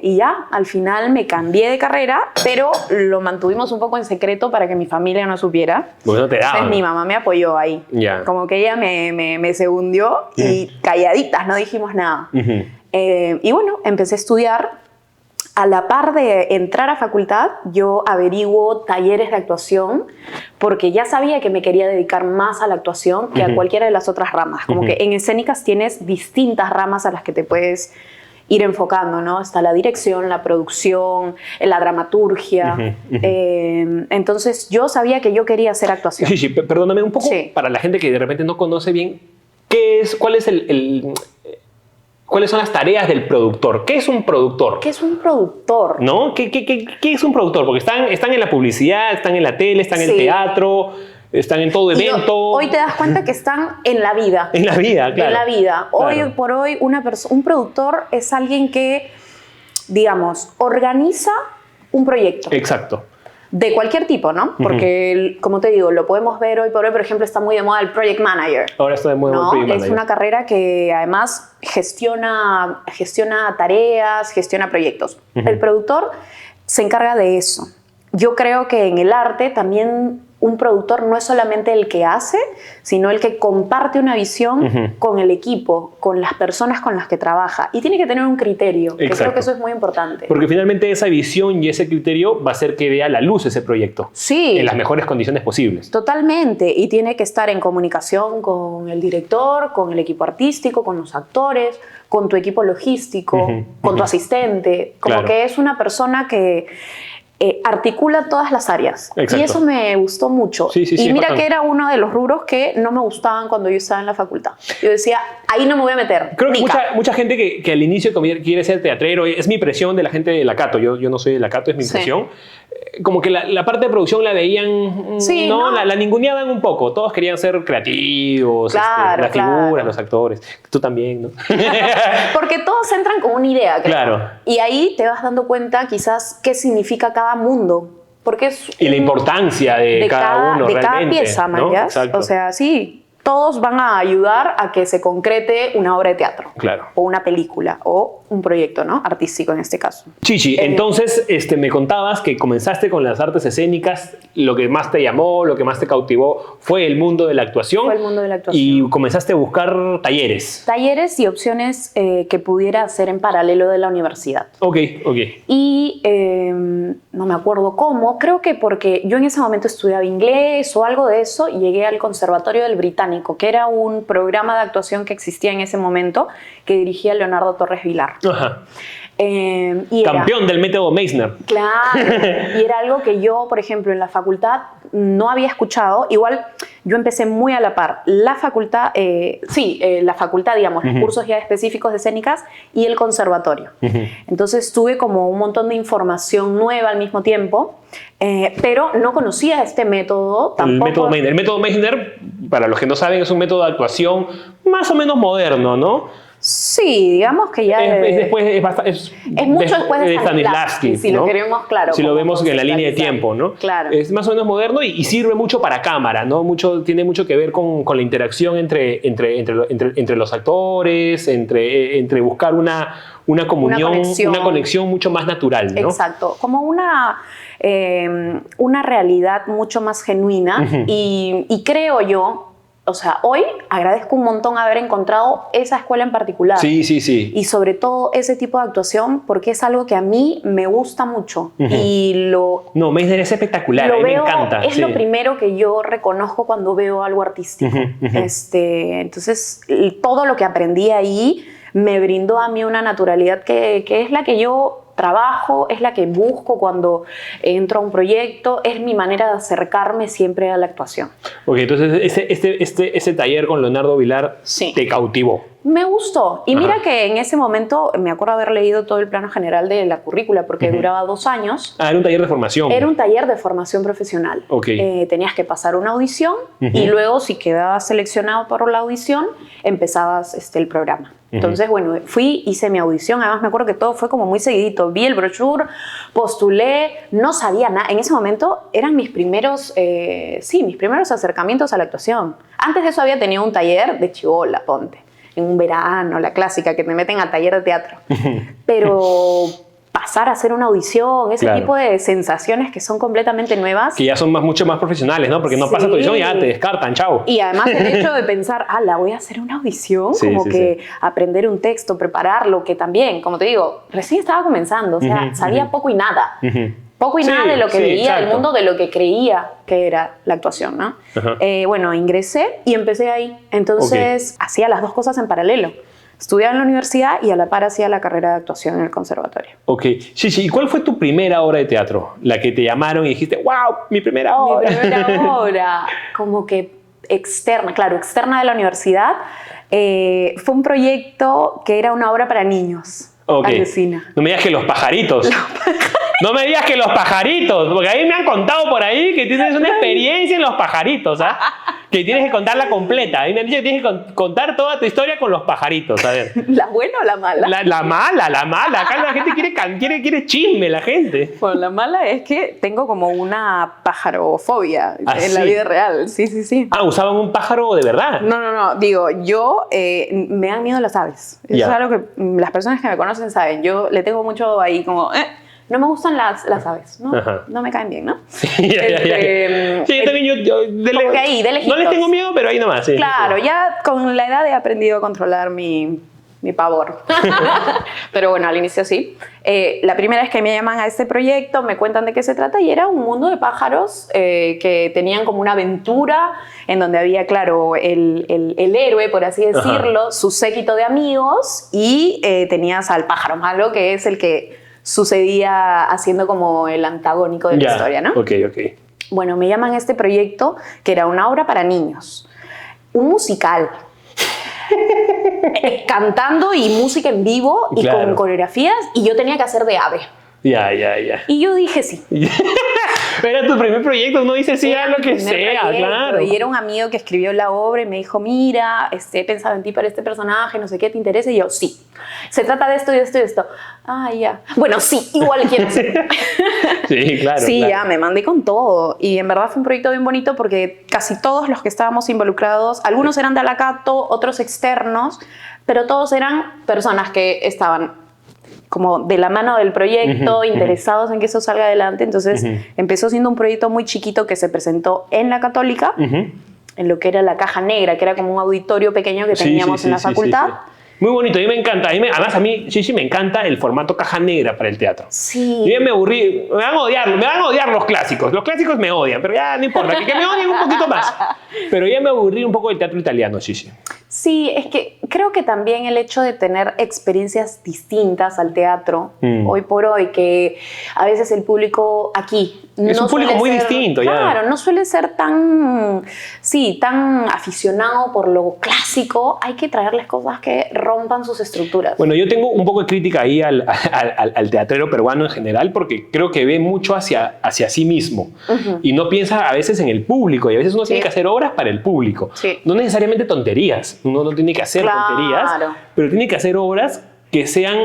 Y ya, al final me cambié de carrera, pero lo mantuvimos un poco en secreto para que mi familia no supiera. Porque no te daban. Entonces mi mamá me apoyó ahí. Ya. Como que ella me segundió y calladitas, no dijimos nada. Ujú. Y bueno, empecé a estudiar. A la par de entrar a facultad, yo averiguo talleres de actuación porque ya sabía que me quería dedicar más a la actuación que a cualquiera de las otras ramas. Como que en escénicas tienes distintas ramas a las que te puedes ir enfocando, ¿no? Está la dirección, la producción, la dramaturgia. Entonces yo sabía que yo quería hacer actuación. Sí, perdóname un poco, Sí. para la gente que de repente no conoce bien, ¿cuáles son las tareas del productor? ¿Qué es un productor? ¿Qué es un productor? ¿No? ¿Qué es un productor? Porque están en la publicidad, están en la tele, están en el Sí. teatro, están en todo Y evento. hoy te das cuenta que están en la vida. En la vida, claro. En la vida. Hoy Claro. por hoy, un productor es alguien que, digamos, organiza un proyecto. Exacto. De cualquier tipo, ¿no? Porque, como te digo, lo podemos ver hoy por hoy, por ejemplo, está muy de moda el project manager. Ahora estoy muy ¿No? project Es manager. una carrera que además gestiona tareas, gestiona proyectos. El productor se encarga de eso. Yo creo que en el arte también un productor no es solamente el que hace, sino el que comparte una visión con el equipo, con las personas con las que trabaja. Y tiene que tener un criterio, que Exacto. creo que eso es muy importante. Porque finalmente esa visión y ese criterio va a hacer que vea la luz ese proyecto. Sí. En las mejores condiciones posibles. Totalmente, y tiene que estar en comunicación con el director, con el equipo artístico, con los actores, con tu equipo logístico, con tu asistente. Como Claro. que es una persona que articula todas las áreas. Exacto. Y eso me gustó mucho. Sí, sí, sí, y es mira bacán. que era uno de los rubros que no me gustaban cuando yo estaba en la facultad. Yo decía, ahí no me voy a meter. Creo que Nica. mucha gente que al inicio quiere ser teatrero, es mi impresión de la gente de la Cato, yo no soy de la Cato, es mi Sí. impresión. Como que la parte de producción la veían, Sí, ¿no? ¿no? La ninguneaban un poco, todos querían ser creativos, Claro, las claro. figuras, los actores, tú también, ¿no? Porque todos entran con una idea, creo. Claro. Y ahí te vas dando cuenta quizás qué significa cada mundo. Porque es Y la importancia de cada uno de cada realmente, pieza, ¿no? ¿no? Exacto. O sea, sí, todos van a ayudar a que se concrete una obra de teatro. Claro. O una película, o un proyecto, ¿no? Artístico en este caso. Chichi, entonces me contabas que comenzaste con las artes escénicas, lo que más te llamó, lo que más te cautivó fue el mundo de la actuación. Fue el mundo de la actuación. Y comenzaste a buscar talleres. Talleres y opciones que pudiera hacer en paralelo de la universidad. Ok. Y no me acuerdo cómo, creo que porque yo en ese momento estudiaba inglés o algo de eso y llegué al Conservatorio del Británico, que era un programa de actuación que existía en ese momento que dirigía Leonardo Torres Vilar. Ajá. Y era- Campeón del método Meissner. Claro, y era algo que yo, por ejemplo, en la facultad no había escuchado. Igual yo empecé muy a la par. La facultad, la facultad, digamos, los cursos ya específicos de escénicas y el conservatorio. Entonces tuve como un montón de información nueva al mismo tiempo, pero no conocía este método tampoco. El método Meissner, para los que no saben, es un método de actuación más o menos moderno, ¿no? Sí, digamos que ya... Es mucho después de Stanislavski, si ¿no? lo queremos, claro. Si lo como vemos en la línea de conceptualizar. tiempo, ¿no? Claro. Es más o menos moderno y sirve mucho para cámara, ¿no? Tiene mucho que ver con la interacción entre los actores, entre buscar una comunión, una conexión mucho más natural, ¿no? Exacto, como una realidad mucho más genuina y creo yo, o sea, hoy agradezco un montón haber encontrado esa escuela en particular. Sí. Y sobre todo ese tipo de actuación porque es algo que a mí me gusta mucho y No, Meissner es espectacular, lo a mí veo, me encanta. es sí. lo primero que yo reconozco cuando veo algo artístico. Entonces, todo lo que aprendí ahí me brindó a mí una naturalidad que es la que yo trabajo, es la que busco cuando entro a un proyecto, es mi manera de acercarme siempre a la actuación. Ok, entonces ese taller con Leonardo Vilar Sí. te cautivó. Me gustó. Y Ajá. mira que en ese momento me acuerdo haber leído todo el plano general de la currícula porque duraba 2 años. Ah, era un taller de formación. Era un taller de formación profesional. Ok. Tenías que pasar una audición y luego si quedabas seleccionado por la audición empezabas el programa. Entonces, bueno, fui, hice mi audición, además me acuerdo que todo fue como muy seguidito. Vi el brochure, postulé, no sabía nada. En ese momento eran mis primeros acercamientos a la actuación. Antes de eso había tenido un taller de chibola, ponte, en un verano, la clásica, que te meten al taller de teatro. Pero pasar a hacer una audición, ese tipo de sensaciones que son completamente nuevas. Que ya son mucho más profesionales, ¿no? Porque no pasa tu audición y ya te descartan, chao. Y además el hecho de pensar, la voy a hacer una audición, aprender un texto, prepararlo, que también, como te digo, recién estaba comenzando, o sea, sabía poco y nada. Poco y nada de lo que veía del mundo, de lo que creía que era la actuación, ¿no? Bueno, ingresé y empecé ahí. Entonces, hacía las dos cosas en paralelo. Estudiaba en la universidad y a la par hacía la carrera de actuación en el conservatorio. Ok. ¿Y cuál fue tu primera obra de teatro? La que te llamaron y dijiste, wow, mi primera obra. Mi primera obra, como que externa de la universidad. Fue un proyecto que era una obra para niños. Alucina. No me digas que Los Pajaritos. No me digas que Los Pajaritos, porque a mí me han contado por ahí que tienes una experiencia en Los Pajaritos, ¿ah? Que tienes que contarla completa. A mí me han dicho que tienes que contar toda tu historia con Los Pajaritos, a ver. ¿La buena o la mala? La mala. Acá la gente quiere chisme, la gente. Bueno, la mala es que tengo como una pajarofobia en la vida real. Sí. ¿Usaban un pájaro de verdad? No. Digo, yo me dan miedo las aves. Eso es algo que las personas que me conocen saben. Yo le tengo mucho ahí como... No me gustan las aves, ¿no? No me caen bien, ¿no? Sí, yo también, no les tengo miedo, pero ahí nomás. Sí, claro, ya con la edad he aprendido a controlar mi pavor. Pero bueno, al inicio sí. La primera vez que me llaman a este proyecto, me cuentan de qué se trata y era un mundo de pájaros que tenían como una aventura en donde había, claro, el héroe, por así decirlo, su séquito de amigos y tenías al pájaro malo, que es el que sucedía haciendo como el antagónico de la historia, ¿no? Ok. Bueno, me llaman a este proyecto que era una obra para niños, un musical, cantando y música en vivo y con coreografías, y yo tenía que hacer de ave. Ya. Y yo dije sí. Era tu primer proyecto, no dices sí a lo que sea, claro. Y era un amigo que escribió la obra y me dijo, mira, he pensado en ti para este personaje, no sé qué, ¿te interesa? Y yo, sí. Se trata de esto y de esto y de esto. Ya. Bueno, sí, igual quiero hacer. Sí, claro. Sí, claro. ya, me mandé con todo. Y en verdad fue un proyecto bien bonito porque casi todos los que estábamos involucrados, algunos eran de Alacato, otros externos, pero todos eran personas que estaban como de la mano del proyecto, interesados en que eso salga adelante. Entonces empezó siendo un proyecto muy chiquito que se presentó en la Católica, en lo que era la Caja Negra, que era como un auditorio pequeño que teníamos en la facultad. Sí. Muy bonito, a mí me encanta. Además, a mí me encanta el formato Caja Negra para el teatro. Sí. Yo ya me aburrí. Me van a odiar los clásicos. Los clásicos me odian, pero ya no importa. Que me odien un poquito más. Pero ya me aburrí un poco del teatro italiano, Gigi. Sí, es que creo que también el hecho de tener experiencias distintas al teatro, hoy por hoy, que a veces el público aquí es un público muy distinto. Claro, no suele ser tan aficionado por lo clásico. Hay que traerles cosas que rompan sus estructuras. Bueno, yo tengo un poco de crítica ahí al teatrero peruano en general, porque creo que ve mucho hacia sí mismo y no piensa a veces en el público, y a veces uno tiene que hacer obras para el público. No necesariamente tonterías. Uno no tiene que hacer tonterías, pero tiene que hacer obras que sean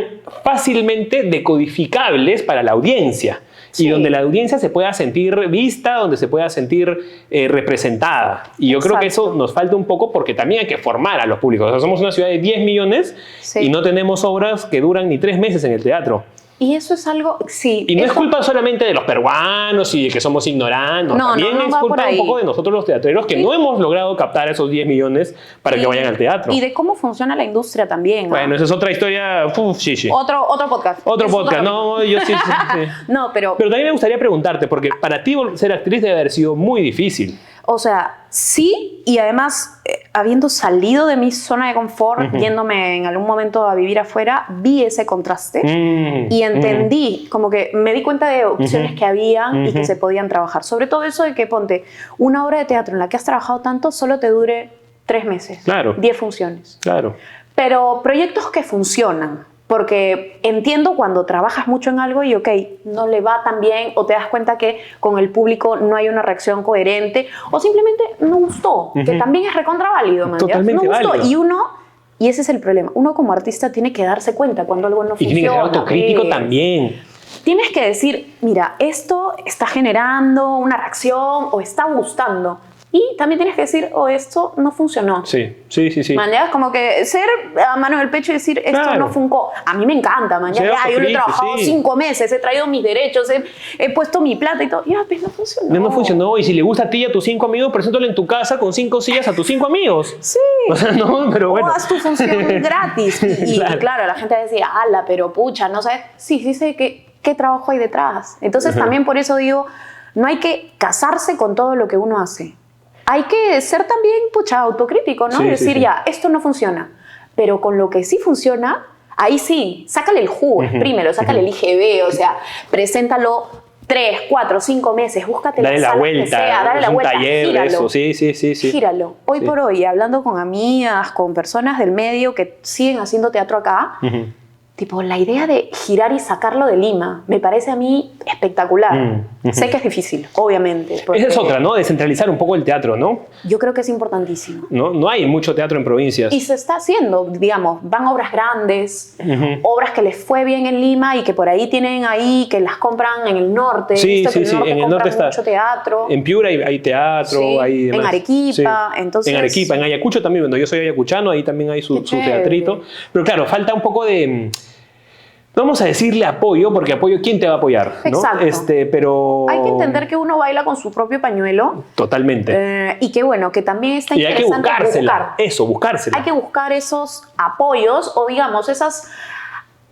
fácilmente decodificables para la audiencia y donde la audiencia se pueda sentir vista, donde se pueda sentir representada. Y yo creo que eso nos falta un poco porque también hay que formar a los públicos. O sea, somos una ciudad de 10 millones y no tenemos obras que duran ni 3 meses en el teatro. Y eso es algo, Y no es culpa solamente de los peruanos y de que somos ignorantes. También es culpa un poco de nosotros los teatreros que no hemos logrado captar esos 10 millones para que vayan al teatro. Y de cómo funciona la industria también. Bueno, esa es otra historia. Sí. Otro podcast. Otro podcast. No, yo sí. No, pero también me gustaría preguntarte, porque para ti ser actriz debe haber sido muy difícil. O sea, sí, y además, habiendo salido de mi zona de confort, yéndome en algún momento a vivir afuera, vi ese contraste y entendí, como que me di cuenta de opciones que había y que se podían trabajar. Sobre todo eso de que, ponte, una obra de teatro en la que has trabajado tanto solo te dure 3 meses, 10 funciones. Claro. Pero proyectos que funcionan. Porque entiendo cuando trabajas mucho en algo y no le va tan bien, o te das cuenta que con el público no hay una reacción coherente, o simplemente no gustó, que también es recontra válido, Totalmente no gustó, válido. y uno Y ese es el problema. Uno como artista tiene que darse cuenta cuando algo no funciona. Y tiene que ser autocrítico también. Tienes que decir, mira, esto está generando una reacción o está gustando. Y también tienes que decir, esto no funcionó. Sí. Mañana es como que ser a mano en el pecho y decir, esto no funcó. A mí me encanta, mañana. Yo lo he trabajado 5 meses, he traído mis derechos, he puesto mi plata y todo. Ya, pues no funcionó. No funcionó. Y si le gusta a ti y a tus 5 amigos, preséntalo en tu casa con 5 sillas a tus 5 amigos. Sí. O sea, no, pero bueno. O haz tu función gratis. Y claro, la gente va a decir, ala, pero pucha, ¿no sabes? Sí sé qué trabajo hay detrás. Entonces también por eso digo, no hay que casarse con todo lo que uno hace. Hay que ser también, autocrítico, ¿no? Decir, ya, esto no funciona. Pero con lo que sí funciona, ahí sí, sácale el jugo, exprímelo, sácale el IGB, o sea, preséntalo 3, 4, 5 meses, búscate dale la vuelta, dale la vuelta, taller, gíralo. eso, sí. Gíralo. Hoy por hoy, hablando con amigas, con personas del medio que siguen haciendo teatro acá, tipo, la idea de girar y sacarlo de Lima me parece a mí espectacular. Sé que es difícil, obviamente. Esa es otra, ¿no? Descentralizar un poco el teatro, ¿no? Yo creo que es importantísimo. No hay mucho teatro en provincias. Y se está haciendo, digamos, van obras grandes, obras que les fue bien en Lima y que por ahí tienen ahí, que las compran en el norte. Sí, en el norte está mucho teatro. En Piura hay teatro, hay demás. En Arequipa, entonces... En Arequipa, en Ayacucho también, cuando yo soy ayacuchano, ahí también hay su teatrito. Pero claro, falta un poco de... Vamos a decirle apoyo, porque apoyo, ¿quién te va a apoyar? ¿No? Exacto. Pero... Hay que entender que uno baila con su propio pañuelo. Totalmente. Y que bueno, que también está interesante. Y hay que buscársela. Buscársela. Hay que buscar esos apoyos o digamos esas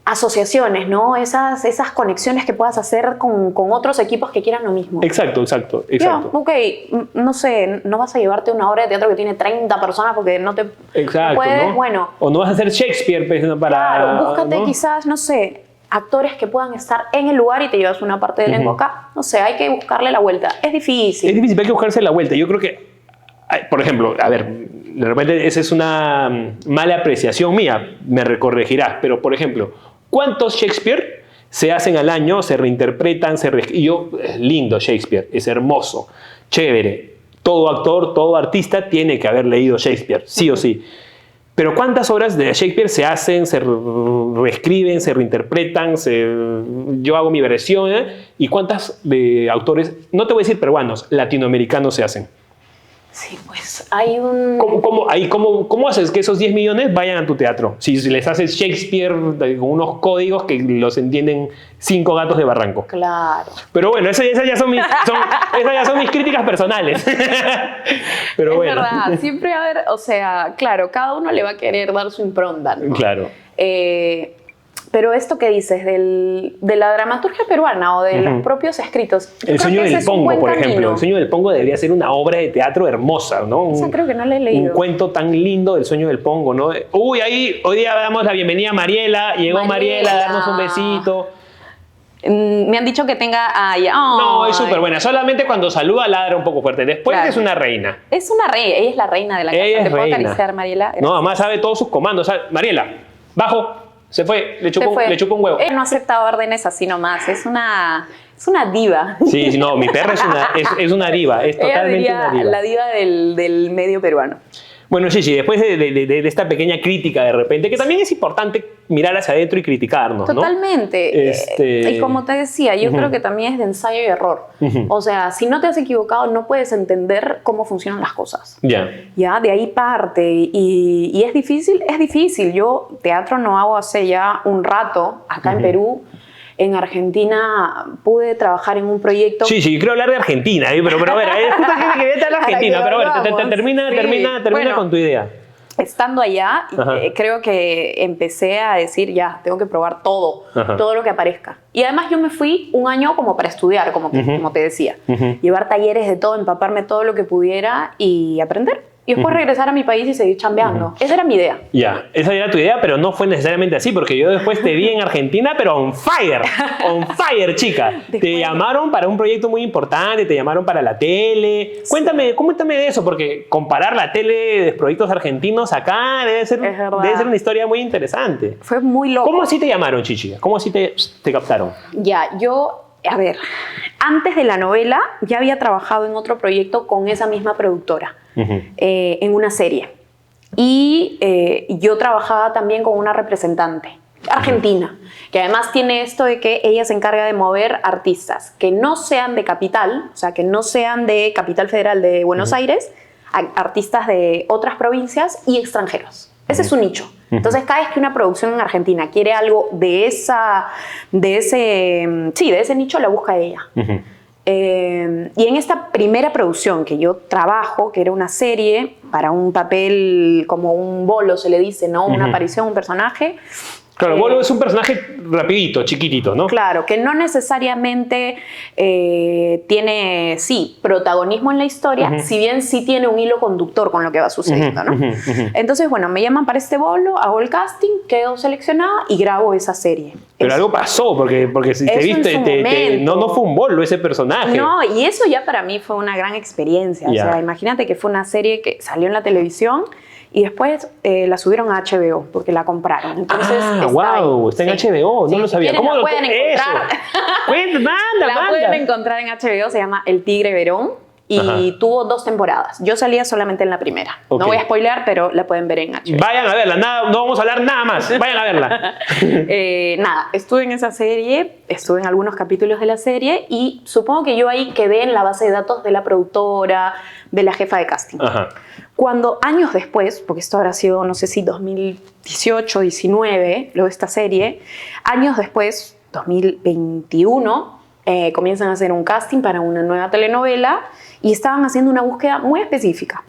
asociaciones, ¿no? Esas conexiones que puedas hacer con otros equipos que quieran lo mismo. Exacto. Ya, ok, no sé, no vas a llevarte una obra de teatro que tiene 30 personas porque no te puedes, ¿no? Bueno. O no vas a hacer Shakespeare para... Claro, búscate quizás, no sé, actores que puedan estar en el lugar y te llevas una parte del elenco acá. No sé, hay que buscarle la vuelta. Es difícil. Es difícil, hay que buscarse la vuelta. Yo creo que, por ejemplo, a ver, de repente esa es una mala apreciación mía, me recorregirás, pero por ejemplo, ¿cuántos Shakespeare se hacen al año, se reinterpretan, y yo, es lindo Shakespeare, es hermoso, chévere. Todo actor, todo artista tiene que haber leído Shakespeare, sí o sí. Pero ¿cuántas obras de Shakespeare se hacen, se reescriben, se reinterpretan? Yo hago mi versión, ¿y cuántas de autores, no te voy a decir peruanos, latinoamericanos se hacen? Sí, pues hay un... ¿Cómo haces que esos 10 millones vayan a tu teatro? Si les haces Shakespeare con unos códigos que los entienden 5 gatos de Barranco. Claro. Pero bueno, esas ya son mis críticas personales. Pero es bueno. verdad, siempre va a haber, o sea, claro, cada uno le va a querer dar su impronta, ¿no? Claro. Pero esto que dices de la dramaturgia peruana o de los propios escritos. El sueño del Pongo, por ejemplo. El sueño del Pongo debería ser una obra de teatro hermosa, ¿no? Esa creo que no la he leído. Un cuento tan lindo del sueño del Pongo, ¿no? Uy, hoy día damos la bienvenida a Mariela. Llegó Mariela a darnos un besito. Me han dicho que tenga... No, es súper buena. Solamente cuando saluda ladra un poco fuerte. Después es una reina. Es una reina. Ella es la reina de la casa. ¿Te puedo acariciar, Mariela? Gracias. No, además sabe todos sus comandos. Mariela, bajo. Se fue, le chupó un huevo. Ella no acepta órdenes así nomás, es una diva. Sí, no, mi perra es una diva, es totalmente una diva. La diva del medio peruano. Bueno, Chichi, después de esta pequeña crítica de repente, que también es importante mirar hacia adentro y criticarnos, Totalmente. Y como te decía, yo creo que también es de ensayo y error. O sea, si no te has equivocado, no puedes entender cómo funcionan las cosas. Ya, de ahí parte. Y es difícil. Yo teatro no hago hace ya un rato, acá en Perú. En Argentina pude trabajar en un proyecto... Sí, quiero hablar de Argentina, pero a ver, justo que hablar de Argentina, pero a ver, termina con tu idea. Estando allá, creo que empecé a decir, ya, tengo que probar todo lo que aparezca. Y además yo me fui un año como para estudiar, como te decía. Llevar talleres de todo, empaparme todo lo que pudiera y aprender. Y después regresar a mi país y seguir chambeando. Esa era mi idea. Ya, esa era tu idea, pero no fue necesariamente así, porque yo después te vi en Argentina, pero on fire, chica. Te llamaron para un proyecto muy importante, te llamaron para la tele. Cuéntame de eso, porque comparar la tele de proyectos argentinos acá debe ser una historia muy interesante. Fue muy loco. ¿Cómo así te llamaron, Chichi? ¿Cómo así te captaron? Ya, a ver, antes de la novela ya había trabajado en otro proyecto con esa misma productora, en una serie. Y yo trabajaba también con una representante argentina, que además tiene esto de que ella se encarga de mover artistas que no sean de capital, o sea, que no sean de Capital Federal de Buenos Aires, artistas de otras provincias y extranjeros. Ese es su nicho. Entonces, cada vez que una producción en Argentina quiere algo de ese nicho, la busca ella. Y en esta primera producción que yo trabajo, que era una serie para un papel como un bolo, se le dice, ¿no? Una aparición, un personaje. Claro, Bolo es un personaje rapidito, chiquitito, ¿no? Claro, que no necesariamente tiene, sí, protagonismo en la historia, si bien sí tiene un hilo conductor con lo que va sucediendo, ¿no? Entonces, bueno, me llaman para este bolo, hago el casting, quedo seleccionada y grabo esa serie. Pero algo pasó, porque si te viste, no fue un bolo ese personaje. No, y eso ya para mí fue una gran experiencia. O sea, imagínate que fue una serie que salió en la televisión y después la subieron a HBO porque la compraron. Entonces, está en HBO, no lo sabía. ¿Cómo la pueden encontrar? La pueden encontrar en HBO, se llama El Tigre Verón y tuvo 2 temporadas. Yo salía solamente en la primera. No voy a spoilear, pero la pueden ver en HBO. Vayan a verla, no vamos a hablar nada más. Vayan a verla. Estuve en esa serie, estuve en algunos capítulos de la serie y supongo que yo ahí quedé en la base de datos de la productora, de la jefa de casting. Cuando años después, porque esto habrá sido, no sé si 2018, 19, luego esta serie, años después, 2021, comienzan a hacer un casting para una nueva telenovela y estaban haciendo una búsqueda muy específica.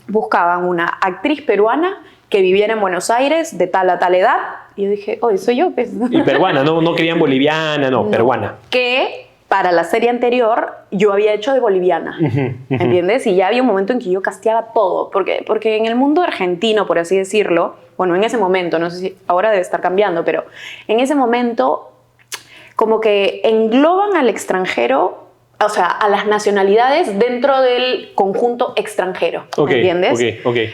Buscaban una actriz peruana que viviera en Buenos Aires de tal a tal edad. Y yo dije, soy yo. Pues. Y peruana, no querían boliviana, no, peruana. Que para la serie anterior yo había hecho de boliviana, ¿entiendes? Y ya había un momento en que yo casteaba todo, porque en el mundo argentino, por así decirlo, bueno, en ese momento, no sé si ahora debe estar cambiando, pero en ese momento como que engloban al extranjero, o sea, a las nacionalidades dentro del conjunto extranjero, ¿entiendes?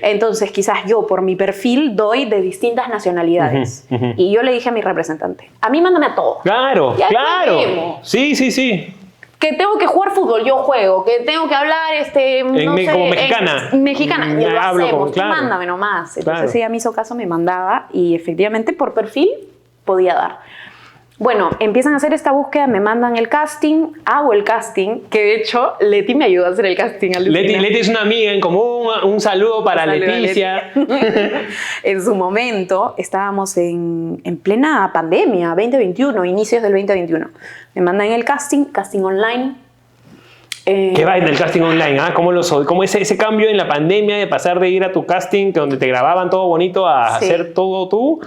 Entonces, quizás yo, por mi perfil, doy de distintas nacionalidades. Y yo le dije a mi representante, a mí mándame a todo. Claro. Sí. Que tengo que jugar fútbol, yo juego. Que tengo que hablar, como mexicana. Mexicana, y lo hacemos. Mándame nomás. Entonces ella me hizo caso, me mandaba y efectivamente por perfil podía dar. Bueno, empiezan a hacer esta búsqueda, me mandan el casting, hago el casting, que de hecho Leti me ayudó a hacer el casting. Leti es una amiga en común, un saludo para Leticia. En su momento estábamos en plena pandemia, 2021, inicios del 2021. Me mandan el casting online. ¿Qué va en el casting online? ¿Cómo es ese cambio en la pandemia de pasar de ir a tu casting, donde te grababan todo bonito, a hacer todo tú?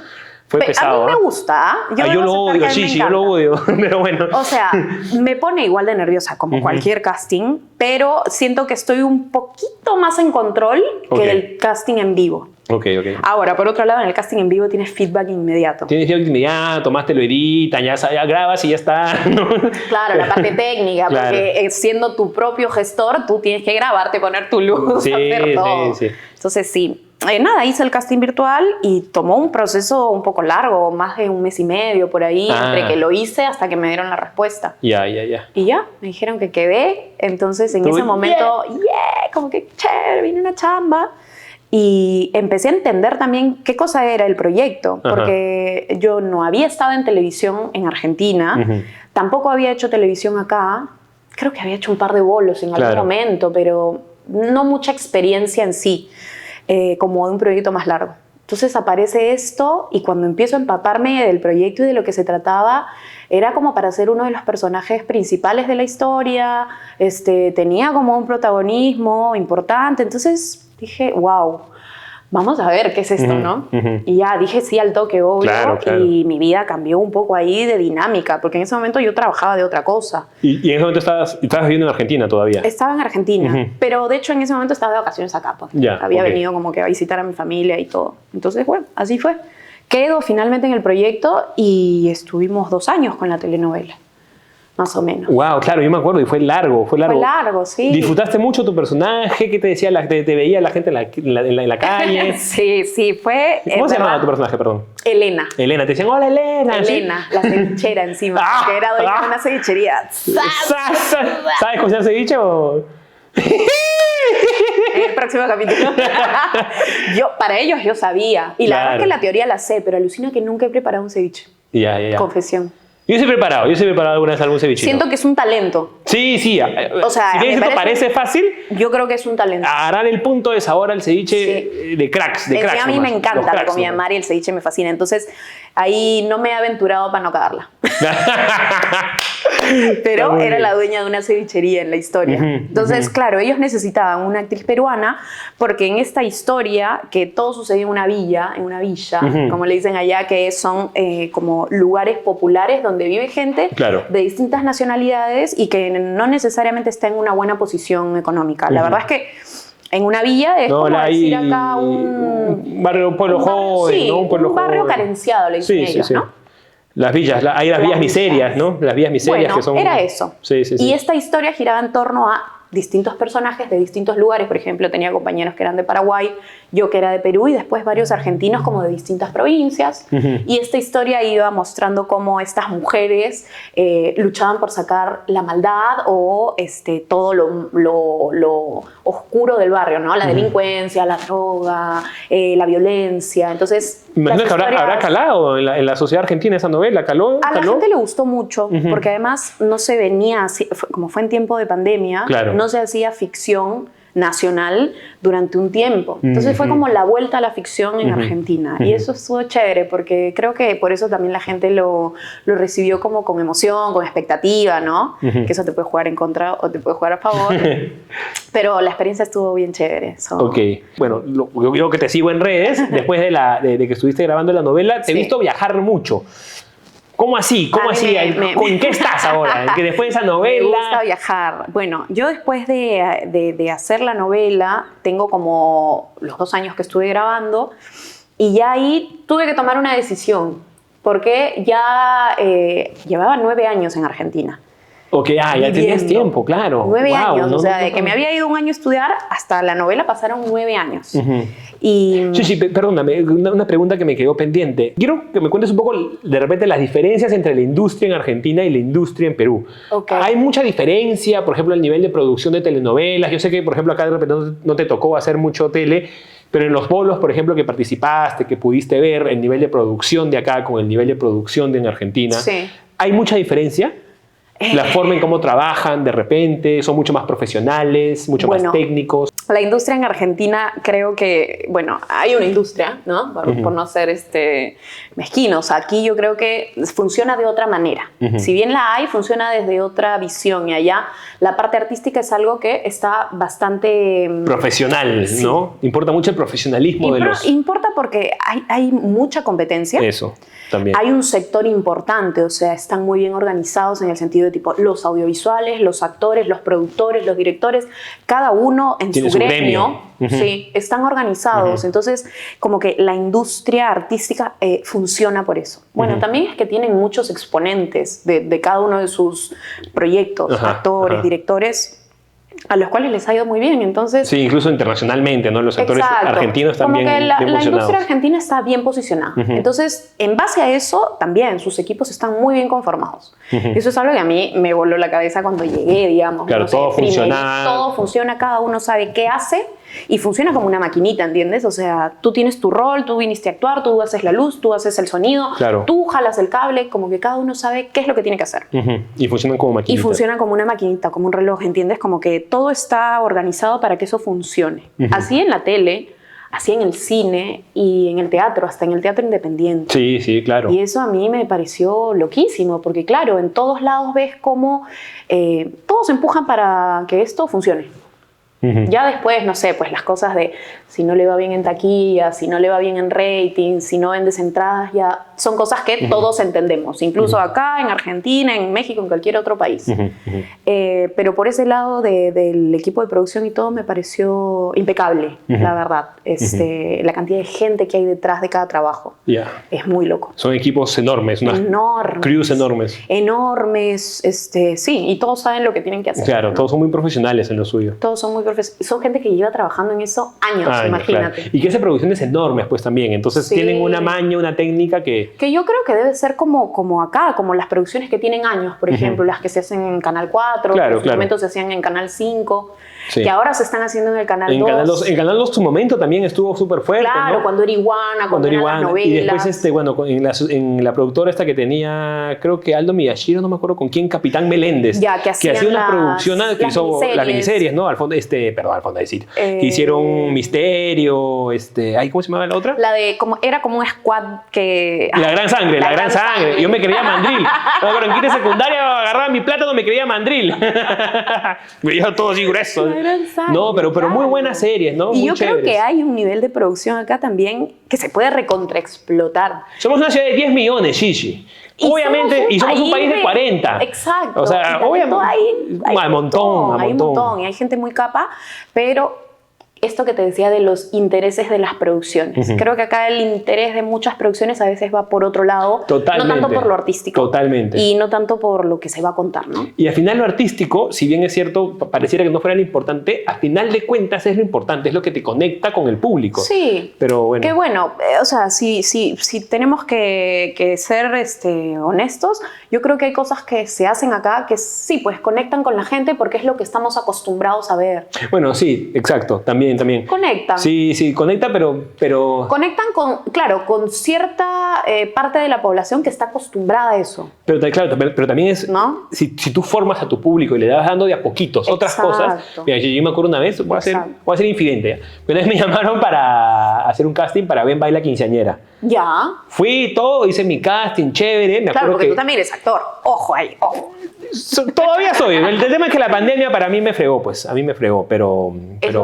Fue pesado. A mí me gusta. Yo lo odio, yo lo odio, pero bueno. O sea, me pone igual de nerviosa como cualquier casting, pero siento que estoy un poquito más en control que el casting en vivo. Ahora, por otro lado, en el casting en vivo tienes feedback inmediato. Tienes feedback inmediato, más te lo editan, ya grabas y ya está, ¿no? Claro, la parte técnica, porque siendo tu propio gestor, tú tienes que grabarte, poner tu luz, hacer todo. Entonces, sí. Hice el casting virtual y tomó un proceso un poco largo, más de 1 mes y medio por ahí, entre que lo hice hasta que me dieron la respuesta. Y ya, me dijeron que quedé. Entonces, en ese momento, como que chévere, vine una chamba. Y empecé a entender también qué cosa era el proyecto, porque yo no había estado en televisión en Argentina, tampoco había hecho televisión acá, creo que había hecho un par de bolos en algún momento, pero no mucha experiencia en sí. Como de un proyecto más largo. Entonces aparece esto y cuando empiezo a empaparme del proyecto y de lo que se trataba, era como para ser uno de los personajes principales de la historia, tenía como un protagonismo importante, entonces dije, wow, vamos a ver qué es esto, ¿no? Y ya dije sí al toque, obvio, y mi vida cambió un poco ahí de dinámica, porque en ese momento yo trabajaba de otra cosa. ¿Y en ese momento estabas viviendo en Argentina todavía? Estaba en Argentina, pero de hecho en ese momento estaba de vacaciones acá, pues. Había venido como que a visitar a mi familia y todo. Entonces, bueno, así fue. Quedo finalmente en el proyecto y estuvimos 2 años con la telenovela. Más o menos. Wow, claro, yo me acuerdo y fue largo. Fue largo, sí. ¿Disfrutaste mucho tu personaje? ¿Qué te decía te veía la gente en la calle? Sí, fue... ¿Cómo se llamaba tu personaje, perdón? Elena. Te decían, hola Elena. Elena, la cevichera encima, que era dueña de una cevichería. ¿Sabes cocinar ceviche o...? En el próximo capítulo. Para ellos yo sabía. Y la verdad es que la teoría la sé, pero alucina que nunca he preparado un ceviche. Ya. Confesión. Yo sí he preparado alguna vez algún cevichito. Siento que es un talento. Sí. O sea, si bien esto parece fácil, yo creo que es un talento. agarrar el punto de sabor al ceviche de cracks. A mí me encanta la comida de mar y el ceviche me fascina. Entonces, ahí no me he aventurado para no cagarla. Pero era la dueña de una cevichería en la historia. Entonces, claro, ellos necesitaban una actriz peruana porque en esta historia, que todo sucedió en una villa, como le dicen allá, que son como lugares populares donde vive gente de distintas nacionalidades y que no necesariamente está en una buena posición económica. La verdad es que en una villa es como decir acá un barrio, un pueblo joven, sí, ¿no? Un barrio carenciado, le dicen ellos, ¿no? Las villas, hay las villas miserias, ¿no? Las villas miserias que son... era eso. Sí. Y esta historia giraba en torno a distintos personajes de distintos lugares. Por ejemplo, tenía compañeros que eran de Paraguay, yo que era de Perú y después varios argentinos como de distintas provincias. Y esta historia iba mostrando cómo estas mujeres luchaban por sacar la maldad o todo lo oscuro del barrio, ¿no? La delincuencia, la droga, la violencia. Entonces, me imagino que habrá calado en la sociedad argentina esa novela. ¿Caló? A la gente le gustó mucho, porque además no se venía, como fue en tiempo de pandemia, no se hacía ficción nacional durante un tiempo. Entonces fue como la vuelta a la ficción en Argentina. Y eso estuvo chévere, porque creo que por eso también la gente lo recibió como con emoción, con expectativa, ¿no? Que eso te puede jugar en contra o te puede jugar a favor. Pero la experiencia estuvo bien chévere. Ok. Bueno, yo que te sigo en redes, después de que estuviste grabando la novela, te he visto viajar mucho. ¿Cómo así? ¿En qué estás ahora? Que después de esa novela... Me gusta viajar. Bueno, yo después de hacer la novela, tengo como los 2 años que estuve grabando, y ya ahí tuve que tomar una decisión, porque ya llevaba 9 años en Argentina. Ok, ya tenías tiempo, claro. 9 años, o sea, de que me había ido 1 año a estudiar hasta la novela pasaron 9 años. Y... Sí, perdóname, una pregunta que me quedó pendiente. Quiero que me cuentes un poco, de repente, las diferencias entre la industria en Argentina y la industria en Perú. ¿Hay mucha diferencia, por ejemplo, el nivel de producción de telenovelas? Yo sé que, por ejemplo, acá de repente no te tocó hacer mucho tele, pero en los bolos, por ejemplo, que participaste, que pudiste ver el nivel de producción de acá con el nivel de producción de en Argentina, ¿hay mucha diferencia? La forma en cómo trabajan de repente, son mucho más profesionales, mucho más técnicos. La industria en Argentina, creo que, hay una industria, ¿no? Por no ser mezquinos. Aquí yo creo que funciona de otra manera. Si bien la hay, funciona desde otra visión. Y allá la parte artística es algo que está bastante... profesional, ¿no? Importa mucho el profesionalismo de los... Importa porque hay mucha competencia. Eso, también. Hay un sector importante, o sea, están muy bien organizados en el sentido de tipo los audiovisuales, los actores, los productores, los directores, cada uno en su gremio. Sí, están organizados. Entonces, como que la industria artística funciona por eso. Bueno, también es que tienen muchos exponentes de cada uno de sus proyectos, actores, directores, a los cuales les ha ido muy bien. Entonces, sí, incluso internacionalmente, ¿no? Los actores argentinos están bien posicionados. La industria argentina está bien posicionada. Entonces, en base a eso, también sus equipos están muy bien conformados. Eso es algo que a mí me voló la cabeza cuando llegué, digamos. Claro, todo funciona, cada uno sabe qué hace y funciona como una maquinita, ¿entiendes? O sea, tú tienes tu rol, tú viniste a actuar, tú haces la luz, tú haces el sonido, tú jalas el cable, como que cada uno sabe qué es lo que tiene que hacer. Y funcionan como maquinitas. Y funcionan como una maquinita, como un reloj, ¿entiendes? Como que todo está organizado para que eso funcione. Así en la tele, así en el cine y en el teatro, hasta en el teatro independiente. Sí, claro. Y eso a mí me pareció loquísimo, porque claro, en todos lados ves cómo todos empujan para que esto funcione. Ya después, no sé, pues las cosas de si no le va bien en taquilla, si no le va bien en rating, si no vendes entradas, ya son cosas que todos entendemos, incluso acá, en Argentina, en México, en cualquier otro país. Pero por ese lado del equipo de producción y todo me pareció impecable, la verdad. La cantidad de gente que hay detrás de cada trabajo es muy loco. Son equipos enormes, unas crews enormes. Enormes, sí, y todos saben lo que tienen que hacer. Claro, ¿no? Todos son muy profesionales en lo suyo. Todos son muy profesionales. Son gente que lleva trabajando en eso años, imagínate. Claro. Y que hace producciones enormes, pues también. Entonces tienen una maña, una técnica que... Que yo creo que debe ser como acá, como las producciones que tienen años, por ejemplo, las que se hacen en Canal 4, que en su momento se hacían en Canal 5. Sí. que ahora se están haciendo en el Canal En 2. Canal 2. En Canal 2 su momento también estuvo súper fuerte, Claro, ¿no? cuando era Iguana, cuando eran las novelas. Y después, bueno, en la productora esta que tenía, creo que Aldo Miyashiro, no me acuerdo con quién, Capitán Meléndez. Ya, que hacía hacían una producción que hizo miniseries. las miniseries, ¿no? Al fondo, perdón, al fondo de sitio. Que hicieron Misterio, ¿cómo se llamaba la otra? Era como un squad que... La Gran Sangre, la Gran Sangre. Yo me creía mandril. No, pero en quinta secundaria agarraba mi plátano, me creía mandril. Me veía todo así grueso. La Gran Sangre, No, pero claro. muy buenas series, ¿no? Y Muy yo chéveres. creo que hay un nivel de producción acá también que se puede recontraexplotar. Somos una ciudad de 10 millones, Shishi. Obviamente, y somos un país de 40. Exacto. O sea, obviamente. Hay un montón. Hay un montón. Y hay gente muy capa, pero esto que te decía de los intereses de las producciones. Creo que acá el interés de muchas producciones a veces va por otro lado. Totalmente. No tanto por lo artístico. Totalmente. Y no tanto por lo que se va a contar, ¿no? Y al final lo artístico, si bien es cierto, pareciera que no fuera lo importante, al final de cuentas es lo importante, es lo que te conecta con el público. Sí. Pero bueno. Qué bueno. O sea, si tenemos que ser honestos, yo creo que hay cosas que se hacen acá que sí, pues conectan con la gente porque es lo que estamos acostumbrados a ver. Bueno, sí, exacto, también. Conectan. Sí, conecta, pero... Conectan con cierta parte de la población que está acostumbrada a eso. Pero claro, pero también es... ¿No? Si tú formas a tu público y le das dando de a poquitos otras cosas... Mira, yo me acuerdo una vez, voy a ser infidente ya. Una vez me llamaron para hacer un casting para Ven Baila Quinceañera. Ya. Fui todo, hice mi casting, chévere. Claro, porque tú también eres actor. Ojo ahí, ojo. Todavía soy. El tema es que la pandemia para mí me fregó, pues. A mí me fregó, pero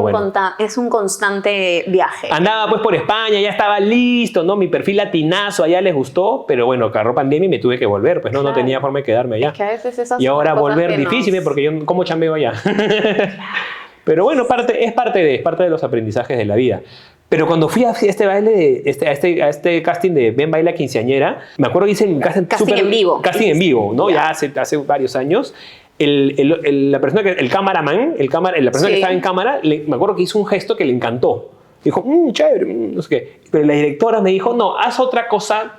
bueno. Es un constante viaje. Andaba pues por España, ya estaba listo, ¿no? Mi perfil latinazo allá les gustó, pero bueno, agarró pandemia y me tuve que volver, pues no, Claro. No tenía forma de quedarme allá. Es que a veces esas y ahora cosas volver que difícil, porque yo, ¿cómo chambeo allá? Pero bueno, es parte de los aprendizajes de la vida. Pero cuando fui a este baile, a este casting de Ven Baila Quinceañera, me acuerdo que hice el casting en vivo. Casting en vivo, ¿no? Ya hace varios años. La persona el cameraman, la persona que estaba en cámara, me acuerdo que hizo un gesto que le encantó. Dijo, chévere, no sé qué. Pero la directora me dijo, no, haz otra cosa.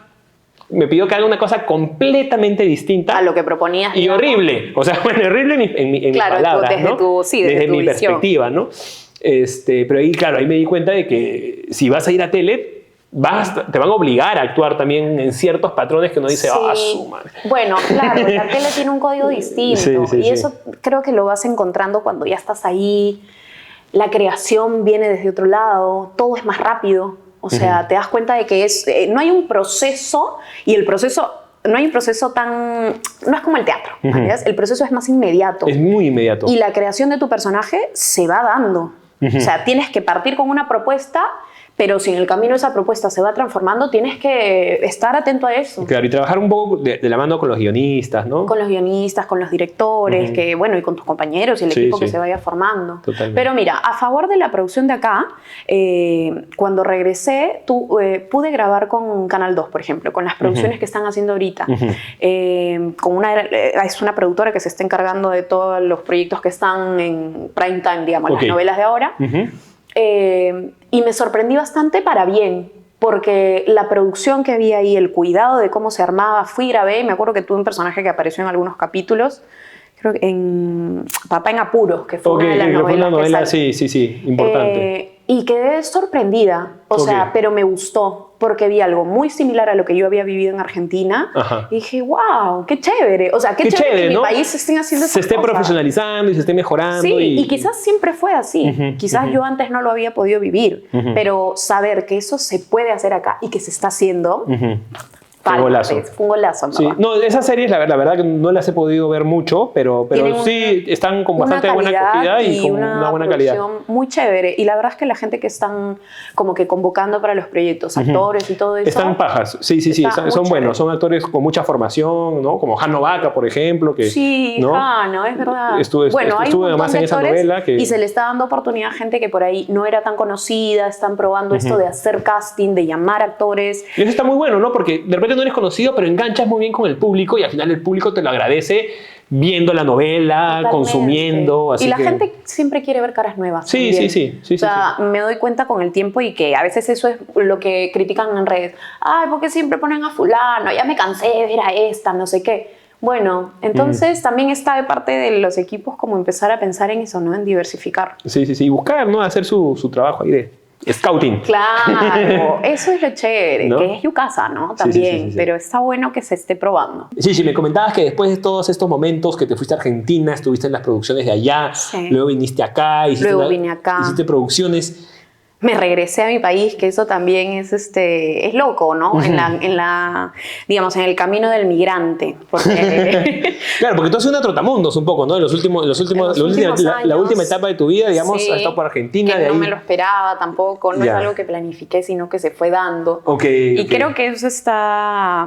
Me pidió que haga una cosa completamente distinta. A lo que proponías. Y digamos. Horrible. O sea, bueno, horrible en mis palabras, desde ¿no? desde mi tu perspectiva, ¿no? Pero ahí, claro, ahí me di cuenta de que si vas a ir a tele, te van a obligar a actuar también en ciertos patrones que uno dice, su madre. Bueno, claro, la tele tiene un código distinto. Y eso creo que lo vas encontrando cuando ya estás ahí. La creación viene desde otro lado, todo es más rápido. O sea, te das cuenta de que no hay un proceso, y el proceso... No hay un proceso no es como el teatro, ¿sabes? El proceso es más inmediato. Es muy inmediato. Y la creación de tu personaje se va dando. O sea, tienes que partir con una propuesta, pero si en el camino esa propuesta se va transformando, tienes que estar atento a eso. Claro, y trabajar un poco de la mano con los guionistas, ¿no? Con los guionistas, con los directores, y con tus compañeros y el equipo que se vaya formando. Totalmente. Pero mira, a favor de la producción de acá, cuando regresé, pude grabar con Canal 2, por ejemplo, con las producciones que están haciendo ahorita. Es una productora que se está encargando de todos los proyectos que están en prime time, digamos, las novelas de ahora. Y me sorprendí bastante para bien, porque la producción que había ahí, el cuidado de cómo se armaba, grabé, me acuerdo que tuve un personaje que apareció en algunos capítulos, creo que en Papá en Apuros, que fue una de las novelas sí, importante. Y quedé sorprendida, o sea, pero me gustó, porque vi algo muy similar a lo que yo había vivido en Argentina. Ajá. Y dije, wow, qué chévere. O sea, qué chévere que en mi país se estén haciendo esas cosas. Se esté profesionalizando y se esté mejorando. Sí, y quizás siempre fue así. Quizás yo antes no lo había podido vivir, pero saber que eso se puede hacer acá y que se está haciendo... Fue un golazo. Fue un golazo, ¿no? Sí. No, esas series, la verdad que no las he podido ver mucho, pero sí están con bastante buena acogida y con una buena calidad. Muy chévere. Y la verdad es que la gente que están como que convocando para los proyectos, actores y todo eso. Están pajas, sí, son buenos. Son actores con mucha formación, ¿no? Como Jano Vaca, por ejemplo. ¿no? Jano, es verdad. Estuve además en esa novela. Y se le está dando oportunidad a gente que por ahí no era tan conocida, están probando esto de hacer casting, de llamar actores. Y eso está muy bueno, ¿no? Porque de repente no eres conocido, pero enganchas muy bien con el público y al final el público te lo agradece viendo la novela, totalmente. Consumiendo. Así y la gente siempre quiere ver caras nuevas. Sí. O sea, me doy cuenta con el tiempo y que a veces eso es lo que critican en redes. Ay, ¿por qué siempre ponen a fulano? Ya me cansé de ver a esta, no sé qué. Bueno, entonces también está de parte de los equipos como empezar a pensar en eso, ¿no? En diversificar. Sí, sí, sí. Buscar, ¿no? Hacer su trabajo ahí de scouting. Claro, eso es lo chévere, ¿No? que es Yucasa, ¿no? Sí, También, sí, sí. pero está bueno que se esté probando. Sí, sí, me comentabas que después de todos estos momentos que te fuiste a Argentina, estuviste en las producciones de allá, Sí. luego viniste acá, Luego vine acá. hiciste producciones. Me regresé a mi país, que eso también es loco, ¿no? Digamos, en el camino del migrante. Porque Claro, porque tú has sido una trotamundos un poco, ¿no? En los últimos la última etapa de tu vida, digamos, sí, has estado por Argentina. que de no ahí. me lo esperaba tampoco, no Ya. es algo que planifiqué, sino que se fue dando. Ok, Y ok. creo que eso está...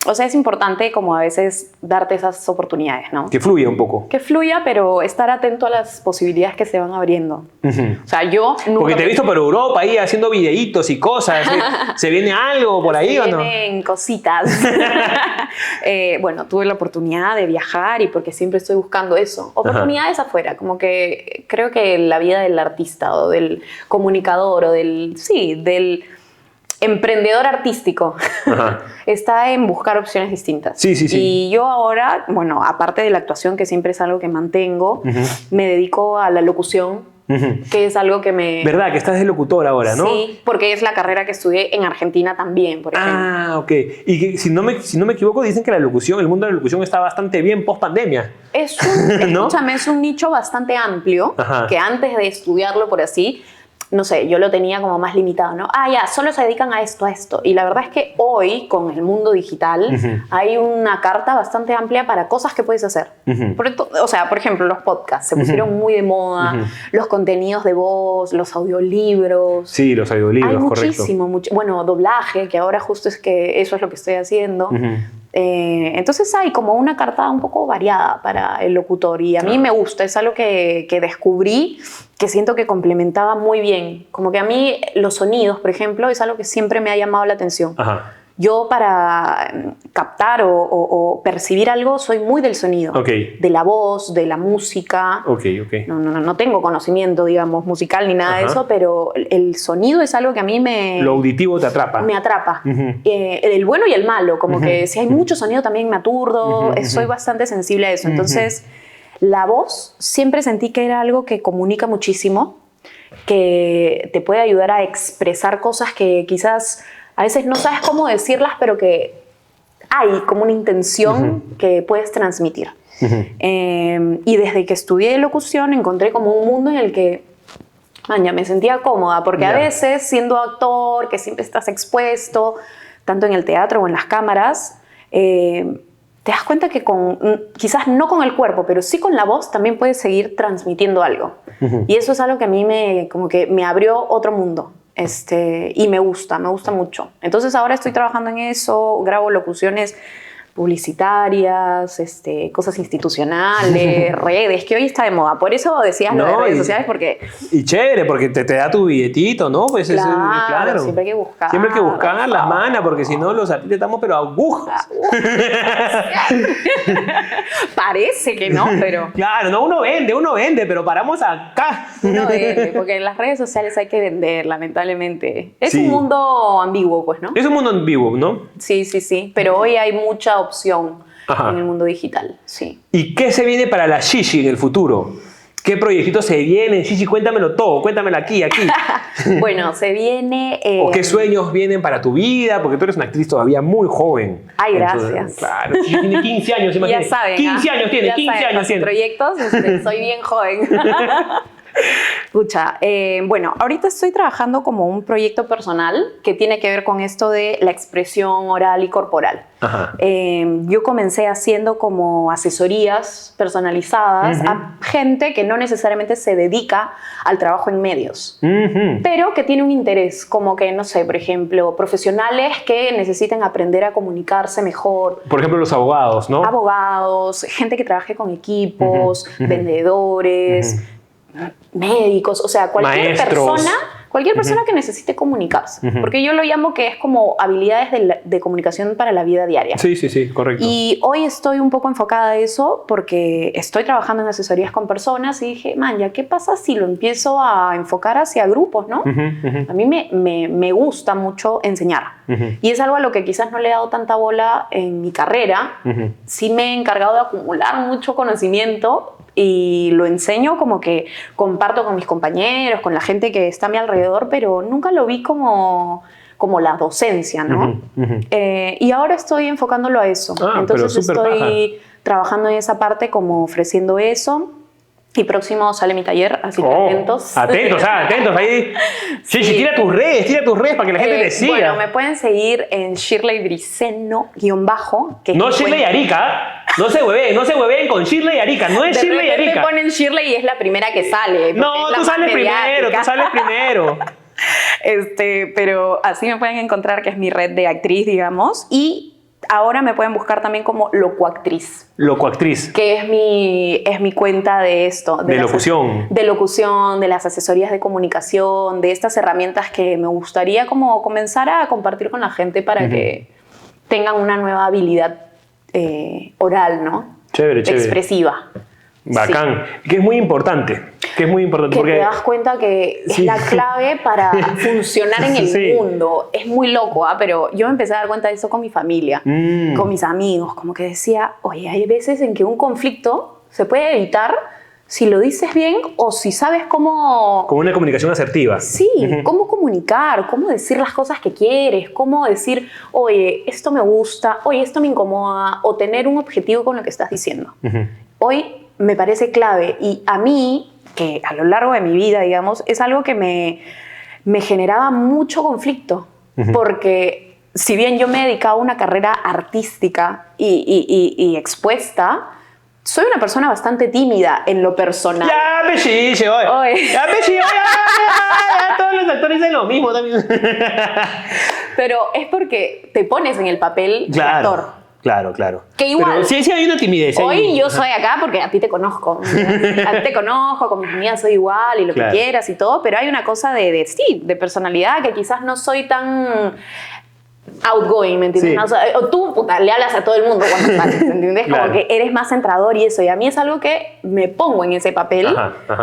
O sea, es importante como a veces darte esas oportunidades, ¿no? Que fluya un poco. Que fluya, pero estar atento a las posibilidades que se van abriendo. Ujú. O sea, yo nunca... Porque te he visto por Europa ahí haciendo videitos y cosas. ¿Se viene algo por ahí o no? Vienen cositas. Bueno, tuve la oportunidad de viajar y porque siempre estoy buscando eso. Oportunidades afuera, como que creo que la vida del artista o del comunicador o del emprendedor artístico Ajá. está en buscar opciones distintas. Sí, sí, sí. Y yo ahora, bueno, aparte de la actuación, que siempre es algo que mantengo, me dedico a la locución, que es algo que me... ¿Verdad? Que estás de locutor ahora, ¿no? Sí, porque es la carrera que estudié en Argentina también, por ejemplo. Ah, ok. Y que, si no me equivoco, dicen que la locución, el mundo de la locución está bastante bien post pandemia. ¿No? Escúchame, es un nicho bastante amplio, Ajá. que antes de estudiarlo por así, no sé, yo lo tenía como más limitado, ¿no? Ya, solo se dedican a esto. Y la verdad es que hoy, con el mundo digital, hay una carta bastante amplia para cosas que puedes hacer. O sea, por ejemplo, los podcasts se pusieron muy de moda, los contenidos de voz, los audiolibros. Sí, los audiolibros, Hay correcto. bueno, doblaje, que ahora justo es que eso es lo que estoy haciendo. Entonces hay como una carta un poco variada para el locutor y a mí me gusta, es algo que descubrí, que siento que complementaba muy bien. Como que a mí los sonidos, por ejemplo, es algo que siempre me ha llamado la atención. Ajá. Yo para captar o percibir algo soy muy del sonido, Ok. de la voz, de la música. Ok, ok. No tengo conocimiento, digamos, musical ni nada de Ajá. eso, pero el sonido es algo que a mí Lo auditivo te atrapa. me atrapa. El bueno y el malo, como que si hay mucho sonido también me aturdo, soy bastante sensible a eso. Entonces, la voz siempre sentí que era algo que comunica muchísimo, que te puede ayudar a expresar cosas que quizás a veces no sabes cómo decirlas, pero que hay como una intención que puedes transmitir. Y desde que estudié locución encontré como un mundo en el que ya me sentía cómoda, porque a veces siendo actor, que siempre estás expuesto, tanto en el teatro o en las cámaras, te das cuenta que quizás no con el cuerpo, pero sí con la voz también puedes seguir transmitiendo algo. Y eso es algo que a mí como que me abrió otro mundo. Y me gusta mucho. Entonces ahora estoy trabajando en eso, grabo locuciones publicitarias, cosas institucionales, redes, que hoy está de moda. Por eso decías lo de redes sociales, porque... Y chévere, porque te da tu billetito, ¿no? Pues Claro, siempre hay que buscar. Siempre hay que buscar las manas, porque si no, los artistas estamos pero agujas. Parece que no, pero... Claro, no, uno vende, pero paramos acá. Uno vende, porque en las redes sociales hay que vender, lamentablemente. Es Sí. un mundo ambiguo, pues, ¿no? Es un mundo en vivo, ¿no? Sí, pero hoy hay mucha opción Ajá. en el mundo digital, sí. ¿Y qué se viene para la Gigi en el futuro? ¿Qué proyectitos se vienen? Gigi, cuéntamelo todo, cuéntamelo aquí. Bueno, se viene... ¿O qué sueños vienen para tu vida? Porque tú eres una actriz todavía muy joven. Ay, Entonces, gracias. claro, Gigi tiene 15 años, Ya imagínate. saben, 15 años tiene, ya 15 saben, años los tiene. proyectos, soy bien joven. Escucha, bueno, ahorita estoy trabajando como un proyecto personal que tiene que ver con esto de la expresión oral y corporal. Ajá. Yo comencé haciendo como asesorías personalizadas a gente que no necesariamente se dedica al trabajo en medios, pero que tiene un interés, como que, no sé, por ejemplo, profesionales que necesiten aprender a comunicarse mejor. Por ejemplo, los abogados, ¿no? Abogados, gente que trabaje con equipos, vendedores, médicos, o sea, cualquier cualquier persona que necesite comunicarse, porque yo lo llamo que es como habilidades de comunicación para la vida diaria. Sí, correcto. Y hoy estoy un poco enfocada a eso porque estoy trabajando en asesorías con personas y dije, man, ¿ya qué pasa si lo empiezo a enfocar hacia grupos, no? A mí me gusta mucho enseñar. Y es algo a lo que quizás no le he dado tanta bola en mi carrera. Sí me he encargado de acumular mucho conocimiento y lo enseño, como que comparto con mis compañeros, con la gente que está a mi alrededor, pero nunca lo vi como la docencia, ¿no? Y ahora estoy enfocándolo a eso. Entonces estoy trabajando en esa parte, como ofreciendo eso. Y próximo sale mi taller, así que atentos. Atentos ahí. Sí, tira tus redes para que la gente te siga. Bueno, me pueden seguir en Shirley Briceno _, que no Shirley Arica. No se hueveen con Shirley Arica. No es Shirley Arica. Me ponen Shirley y es la primera que sale. No, tú sales primero. Pero así me pueden encontrar, que es mi red de actriz, digamos. Y ahora me pueden buscar también como Locuactriz. Locuactriz. Que es mi cuenta de esto. De locución. De locución, de las asesorías de comunicación, de estas herramientas que me gustaría como comenzar a compartir con la gente para que tengan una nueva habilidad oral, ¿no? Chévere. Expresiva. Bacán. Sí. Que es muy importante. Que porque te das cuenta que es la clave para funcionar en el mundo. Es muy loco, pero yo me empecé a dar cuenta de eso con mi familia, con mis amigos, como que decía, oye, hay veces en que un conflicto se puede evitar si lo dices bien o si sabes cómo... Como una comunicación asertiva. Sí, cómo comunicar, cómo decir las cosas que quieres, cómo decir, oye, esto me gusta, oye, esto me incomoda, o tener un objetivo con lo que estás diciendo. Hoy me parece clave, y a mí, que a lo largo de mi vida, digamos, es algo que me generaba mucho conflicto, porque si bien yo me he dedicado a una carrera artística y expuesta, soy una persona bastante tímida en lo personal. Ya, pechiche, oye. Ya, todos los actores dicen lo mismo también. Pero es porque te pones en el papel de actor. Claro. Que igual. Pero sí hay una timidez. Hoy yo soy acá porque a ti te conozco. A ti te conozco, con mis amigas soy igual y lo que quieras y todo, pero hay una cosa de personalidad que quizás no soy tan outgoing, ¿me entiendes? Sí. O tú, le hablas a todo el mundo cuando sales, ¿me entiendes? Como que eres más centrador y eso. Y a mí es algo que me pongo en ese papel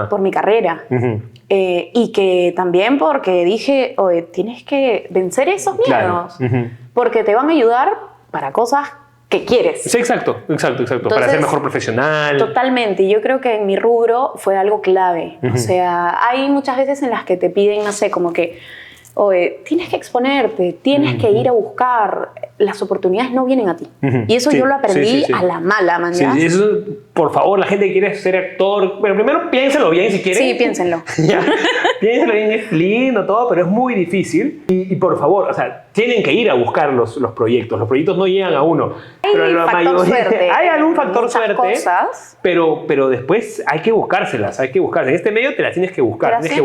por mi carrera. Y que también porque dije, oye, tienes que vencer esos miedos. Porque te van a ayudar para cosas que quieres. Sí, exacto. Entonces, para ser mejor profesional. Totalmente. Y yo creo que en mi rubro fue algo clave. O sea, hay muchas veces en las que te piden, no sé, como que, oye, tienes que exponerte, tienes que ir a buscar. Las oportunidades no vienen a ti. Y eso yo lo aprendí a la mala, man. Sí, eso, por favor, la gente que quiere ser actor, bueno, primero piénselo bien si quieren. Sí, piénsenlo. Piénselo bien, es lindo todo, pero es muy difícil. Y por favor, o sea, tienen que ir a buscar los proyectos. Los proyectos no llegan a uno. Suerte. Hay algún factor suerte. Cosas. Pero después hay que buscárselas, En este medio te las tienes que buscar. Tienes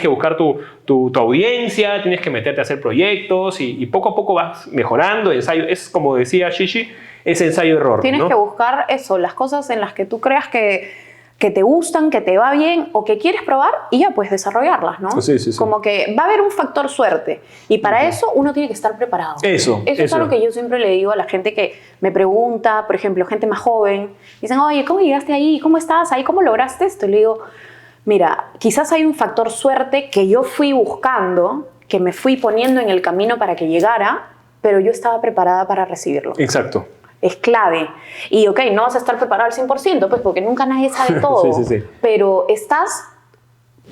que buscar tu audiencia, tienes que meterte a hacer proyectos y poco a poco vas mejorando. Ensayo, es como decía Shishi, es ensayo-error. Tienes que buscar eso, las cosas en las que tú creas que te gustan, que te va bien o que quieres probar y ya puedes desarrollarlas, ¿no? Sí. Como que va a haber un factor suerte y para eso uno tiene que estar preparado. Eso es algo que yo siempre le digo a la gente que me pregunta, por ejemplo, gente más joven, dicen, oye, ¿cómo llegaste ahí? ¿Cómo estás ahí? ¿Cómo lograste esto? Y le digo, mira, quizás hay un factor suerte que yo fui buscando, que me fui poniendo en el camino para que llegara, pero yo estaba preparada para recibirlo. Exacto. Es clave. Y ok, no vas a estar preparado al 100%, pues porque nunca nadie sabe todo. Sí. Pero estás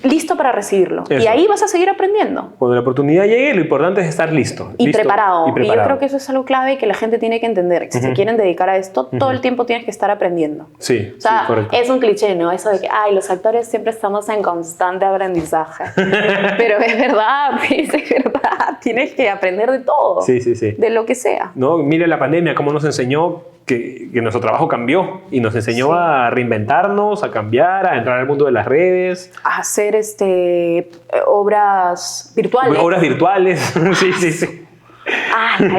listo para recibirlo. Eso. Y ahí vas a seguir aprendiendo. Cuando la oportunidad llegue, lo importante es estar listo. Y preparado. Y yo creo que eso es algo clave que la gente tiene que entender. Si se quieren dedicar a esto, todo el tiempo tienes que estar aprendiendo. Sí, o sea, correcto. Es un cliché, ¿no? Eso de que, los actores siempre estamos en constante aprendizaje. Pero es verdad, es verdad. Tienes que aprender de todo. Sí. De lo que sea. No, mire la pandemia, cómo nos enseñó que nuestro trabajo cambió y nos enseñó a reinventarnos, a cambiar, a entrar al mundo de las redes. A hacer obras virtuales. Obras virtuales, sí.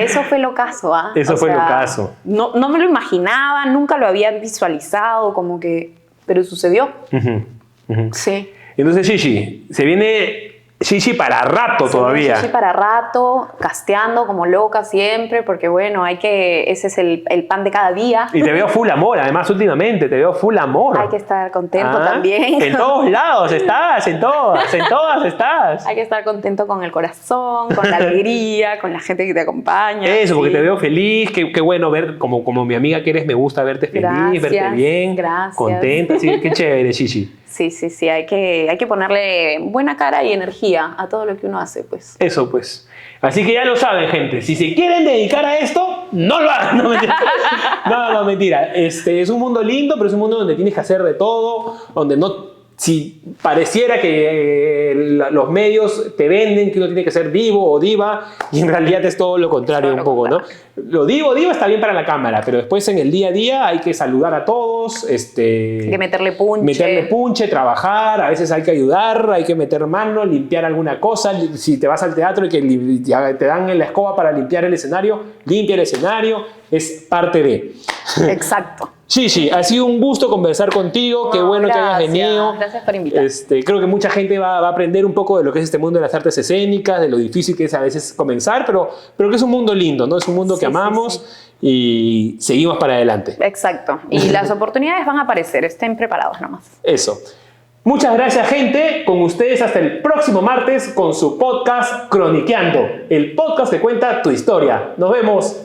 Eso fue lo caso, Eso fue lo caso. No me lo imaginaba, nunca lo había visualizado, como que... Pero sucedió. Sí. Entonces, Shishi, se viene Shishi para rato todavía. Shishi para rato, casteando como loca siempre, porque bueno, ese es el pan de cada día. Y te veo full amor, además últimamente te veo full amor. Hay que estar contento también. En todos lados estás, en todas estás. Hay que estar contento con el corazón, con la alegría, con la gente que te acompaña. Eso, porque te veo feliz, qué bueno ver, como mi amiga que eres, me gusta verte feliz, verte bien, contenta, sí, qué chévere, Shishi. Sí, hay que ponerle buena cara y energía a todo lo que uno hace, pues. Eso, pues. Así que ya lo saben, gente. Si se quieren dedicar a esto, no lo hagan. No, mentira. No, mentira. Es un mundo lindo, pero es un mundo donde tienes que hacer de todo, donde no... Si pareciera que los medios te venden que uno tiene que ser divo o diva, y en realidad es todo lo contrario un poco, ¿no? Lo divo está bien para la cámara, pero después en el día a día hay que saludar a todos, hay que meterle punche. Trabajar, a veces hay que ayudar, hay que meter mano, limpiar alguna cosa. Si te vas al teatro y que te dan la escoba para limpiar el escenario, limpia el escenario, es parte de. Exacto. Sí, ha sido un gusto conversar contigo, qué bueno que hayas venido. Gracias por invitar. Creo que mucha gente va a aprender un poco de lo que es este mundo de las artes escénicas, de lo difícil que es a veces comenzar, pero que es un mundo lindo, ¿no? Es un mundo que amamos y seguimos para adelante. Exacto, y las oportunidades van a aparecer, estén preparados nomás. Eso. Muchas gracias, gente. Con ustedes hasta el próximo martes con su podcast Croniqueando, el podcast que cuenta tu historia. Nos vemos.